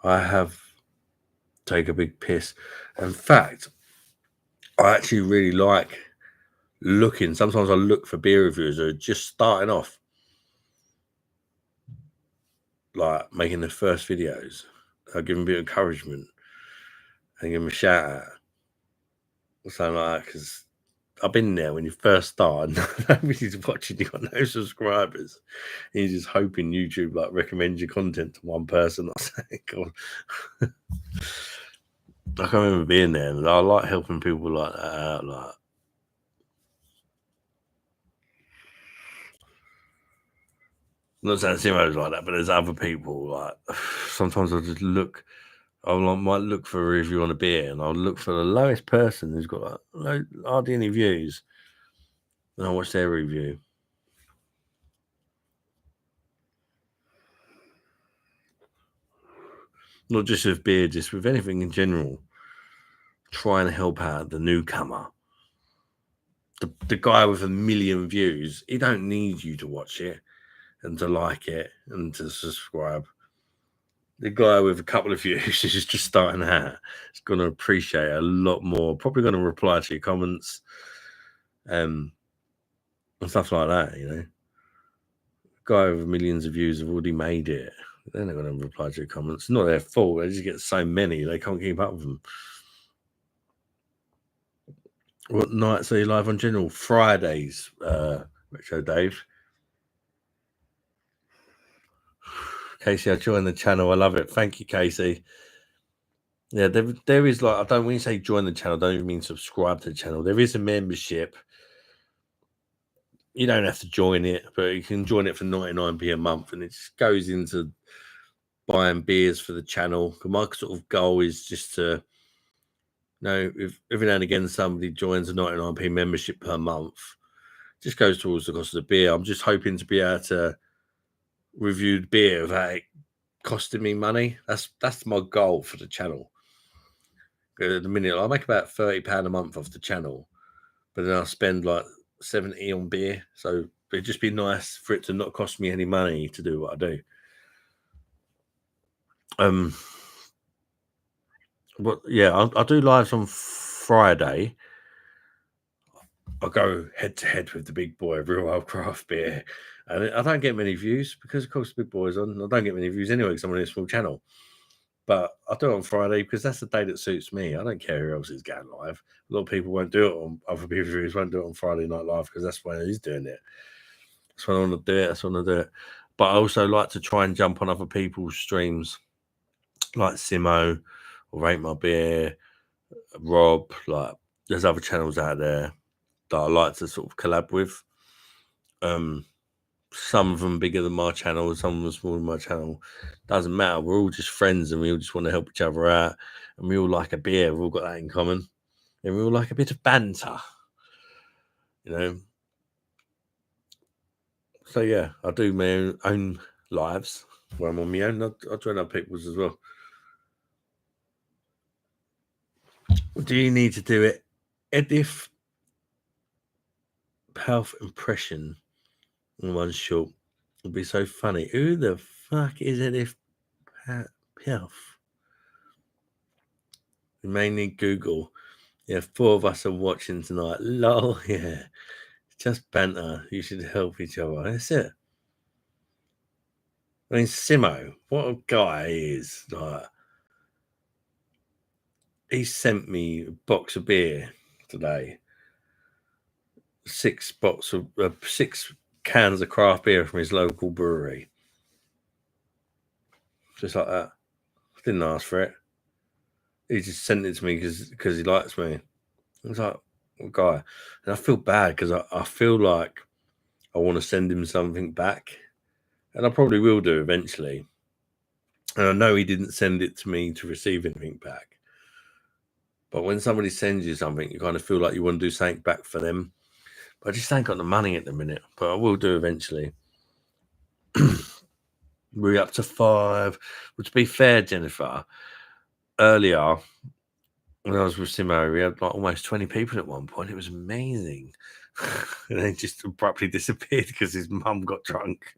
I have take a big piss. In fact, I actually really like looking. Sometimes I look for beer reviewers who are just starting off, like making their first videos. I give them a bit of encouragement and give them a shout out or something like that, because I've been there when you first start and nobody's watching, you got no subscribers. And you're just hoping YouTube like recommends your content to one person or something. I can remember being there, and I like helping people like that out. Like, not saying Simo's like that, but there's other people. Like, sometimes I just look. Might look for a review on a beer, and I'll look for the lowest person who's got like hardly any views, and I'll watch their review. Not just with beer, just with anything in general. Trying to help out the newcomer. The guy with 1 million views, he don't need you to watch it and to like it and to subscribe. The guy with a couple of views is just starting out. It's going to appreciate it a lot more. Probably going to reply to your comments, and stuff like that. You know, guy with millions of views have already made it. They're not going to reply to your comments. It's not their fault. They just get so many they can't keep up with them. What nights are you live on general? Fridays, Retro Dave. Casey, I joined the channel. I love it. Thank you, Casey. Yeah, there is like, I don't, when you say join the channel, I don't even mean subscribe to the channel. There is a membership. You don't have to join it, but you can join it for 99p a month, and it just goes into buying beers for the channel. My sort of goal is just to, if every now and again somebody joins a 99p membership per month, just goes towards the cost of the beer. I'm just hoping to be able to review the beer without it costing me money. That's my goal for the channel. At the minute, I make about £30 a month off the channel, but then I spend like 70 on beer. So it'd just be nice for it to not cost me any money to do what I do. But yeah, I do lives on Friday. I go head to head with the big boy of Real Wild Craft Beer, and I don't get many views because, of course, the big boy's on. I don't get many views anyway because I'm on a small channel. But I do it on Friday because that's the day that suits me. I don't care who else is going live. A lot of people won't do it on other people's reviews, won't do it on Friday Night Live because that's when he's doing it. That's when I want to do it. That's when I do it. But I also like to try and jump on other people's streams, like Simo or Rate My Beer, Rob. Like, there's other channels out there that I like to sort of collab with. Some of them bigger than my channel, some of them smaller than my channel. Doesn't matter. We're all just friends, and we all just want to help each other out. And we all like a beer. We've all got that in common. And we all like a bit of banter, you know. So yeah, I do my own lives where I'm on my own. I join other people's as well. Do you need to do it? Edith Health impression in one shot would be so funny. Who the fuck is Edith Health? We may need Google. Yeah, 4 of us are watching tonight. Lol, yeah. Just banter. You should help each other. That's it. I mean, Simo, what a guy he is. Like, he sent me a box of beer today. 6 cans of craft beer from his local brewery. Just like that. I didn't ask for it. He just sent it to me because he likes me. I was like, what guy? And I feel bad because I feel like I want to send him something back. And I probably will do eventually. And I know he didn't send it to me to receive anything back. But when somebody sends you something, you kind of feel like you want to do something back for them. But I just ain't got the money at the minute. But I will do eventually. We're up to 5. Well, to be fair, Jennifer, earlier when I was with Simo, we had like almost 20 people at one point. It was amazing. And then just abruptly disappeared because his mum got drunk.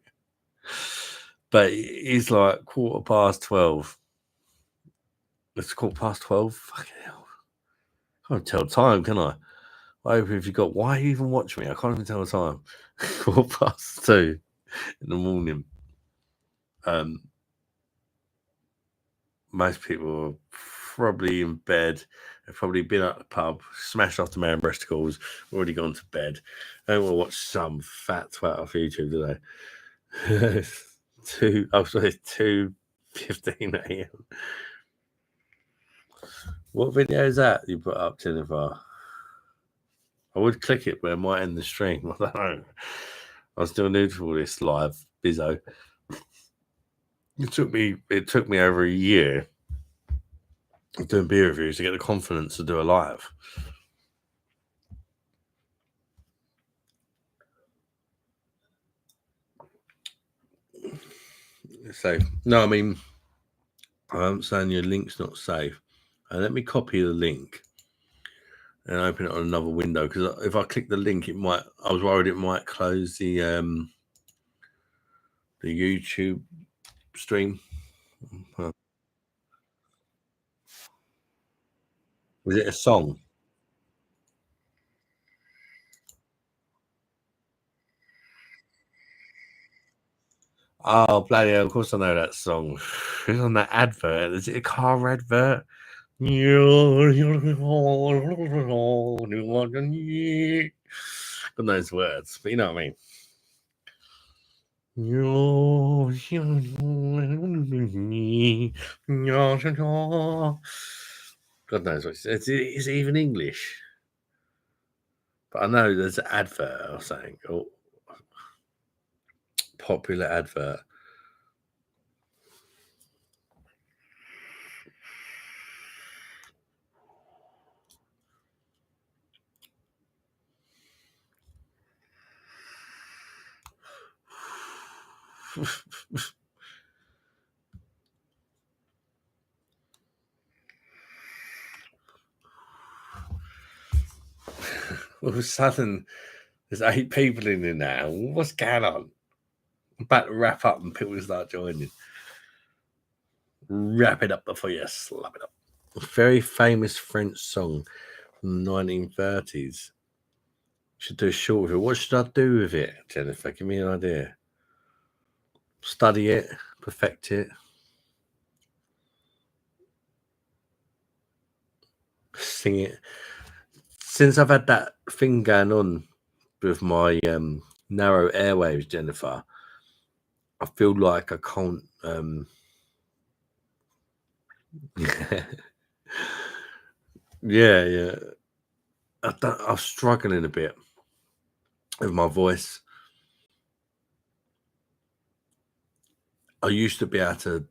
But it's like 12:15. It's 12:15. Fucking hell. I can't tell time, can I? If you got, why you even watch me? I can't even tell the time. 2:15 in the morning. Most people are probably in bed. They've probably been at the pub, smashed off the man breasticles, already gone to bed. They don't want to watch some fat twat off YouTube, do they? 2:15 a.m. What video is that you put up, Jennifer? I would click it, but it might end the stream. I don't know. I was still new to all this live bizzo. It took me over a year doing beer reviews to get the confidence to do a live. So no, I mean, I'm saying your link's not safe. And let me copy the link and open it on another window, because if I click the link, it might. I was worried it might close the YouTube stream. Was it a song? Oh, bloody hell, of course I know that song. It's on that advert. Is it a car advert? God knows words, but you know what I mean. God knows what it's even English. But I know there's an advert or something. Or popular advert. All of a sudden, there's 8 people in there now. What's going on? I'm about to wrap up and people start joining. Wrap it up before you slap it up. A very famous French song from the 1930s. Should do a short with it. What should I do with it, Jennifer? Give me an idea. Study it, perfect it, sing it. Since I've had that thing going on with my narrow airwaves, Jennifer, I feel like I can't. Yeah. I'm struggling a bit with my voice. I used to be able to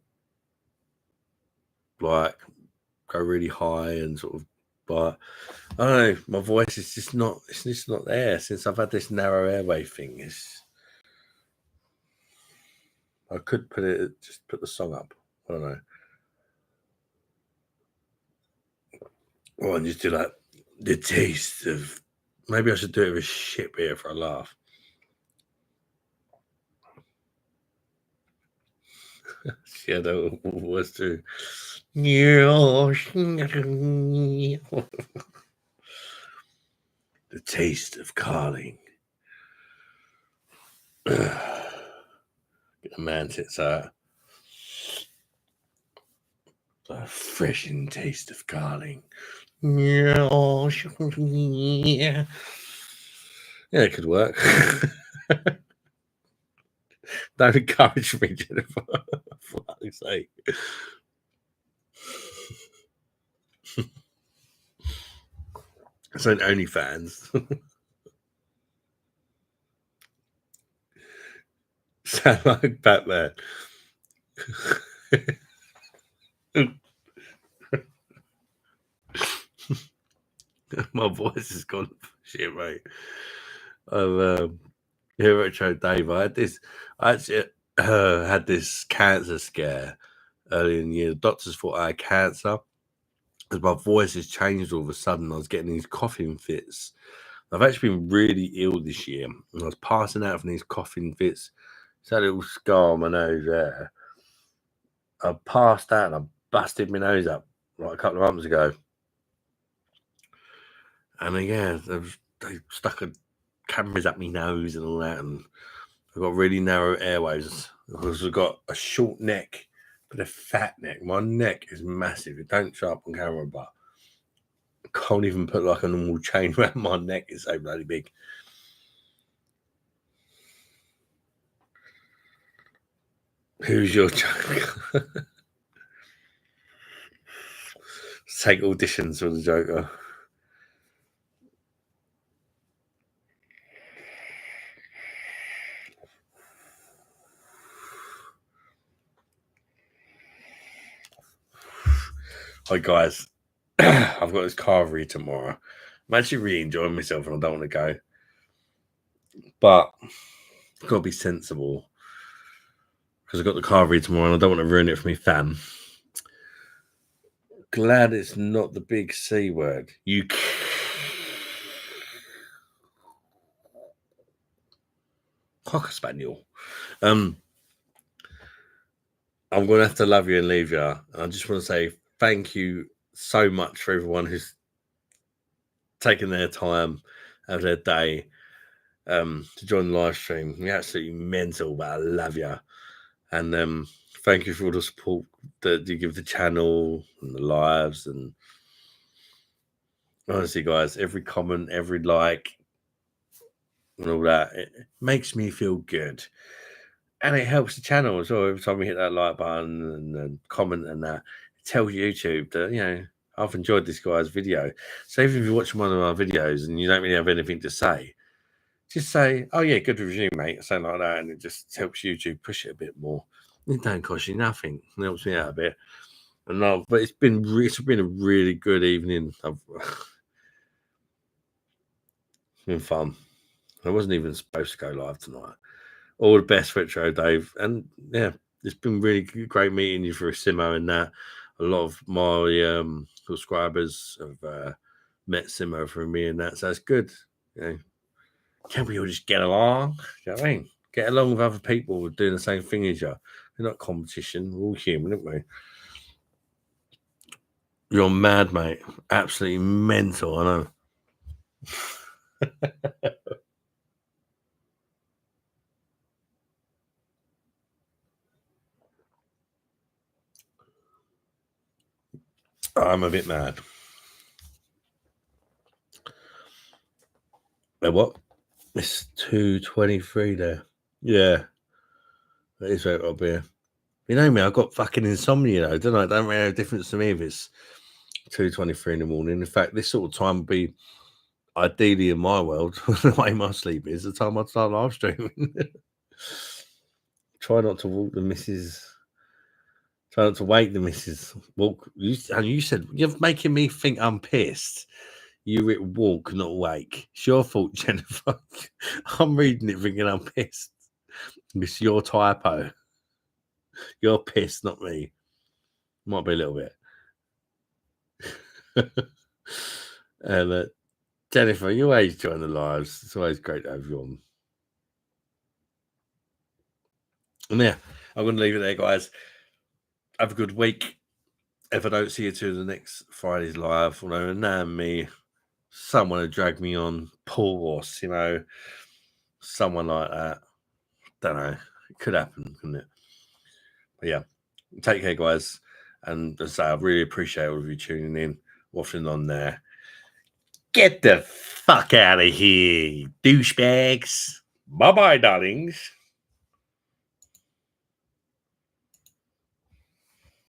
like go really high and sort of, but I don't know. My voice is just not. It's just not there since I've had this narrow airway thing. I could just put the song up. I don't know. Or and just do like the taste of. Maybe I should do it with shit beer for a laugh. Yeah, that was true. The taste of Carling. Get the man tits out. The refreshing taste of Carling. Yeah, it could work. Don't encourage me, Jennifer. For fuck's sake. It's on OnlyFans. Sound like Batman. My voice has gone shit, mate. Here at Show Dave, I actually had this cancer scare early in the year. The doctors thought I had cancer because my voice has changed all of a sudden. I was getting these coughing fits. I've actually been really ill this year, and I was passing out from these coughing fits. It's a little scar on my nose there. I passed out and I busted my nose up like a couple of months ago. And again, they stuck cameras up my nose and all that, and I've got really narrow airways because I've got a short neck, but a fat neck. My neck is massive. It don't show up on camera, but I can't even put like a normal chain around my neck. It's so bloody big. Who's your Joker? Take auditions for the Joker. Hi guys, I've got this carvery tomorrow. I'm actually really enjoying myself and I don't want to go, but I've got to be sensible because I've got the carvery tomorrow and I don't want to ruin it for my fam. Glad it's not the big C word. You cocker spaniel. I'm going to have to love you and leave you. And I just want to say thank you so much for everyone who's taken their time out of their day to join the live stream. You're absolutely mental, but I love you. And thank you for all the support that you give the channel and the lives. And honestly, guys, every comment, every like, and all that, it makes me feel good. And it helps the channel as well. Every time we hit that like button and comment and that, it tells YouTube that, you know, I've enjoyed this guy's video. So even if you're watching one of our videos and you don't really have anything to say, just say, oh yeah, good review, mate, something like that. And it just helps YouTube push it a bit more. It don't cost you nothing. It helps me out a bit. And but it's been a really good evening. It's been fun. I wasn't even supposed to go live tonight. All the best, Retro Dave. And yeah, it's been really great meeting you for a Simo and that. A lot of my subscribers have met Simo through me and that. So it's good. You know, can't we all just get along? Do you know what I mean? Get along with other people doing the same thing as you. We're not competition. We're all human, aren't we? You're mad, mate. Absolutely mental, I know. I'm a bit mad. What? It's 2:23 there. Yeah. That is right up here. You know me, I've got fucking insomnia though, don't I? It don't make a difference to me if it's 2:23 in the morning. In fact, this sort of time would be ideally in my world, the way my sleep is, the time I'd start live streaming. Try not to walk the missus. Try not to wake the missus. Walk. And you said, you're making me think I'm pissed. You written walk, not wake. It's your fault, Jennifer. I'm reading it thinking I'm pissed. It's your typo. You're pissed, not me. Might be a little bit. And Jennifer, you always join the lives. It's always great to have you on. And yeah, I'm going to leave it there, guys. Have a good week. If I don't see you to the next Friday's live, although me, someone will drag me on, Paul or Simo, someone like that. Don't know. It could happen, couldn't it? But yeah, take care, guys. And as I say, I really appreciate all of you tuning in, watching on there. Get the fuck out of here, douchebags. Bye-bye, darlings.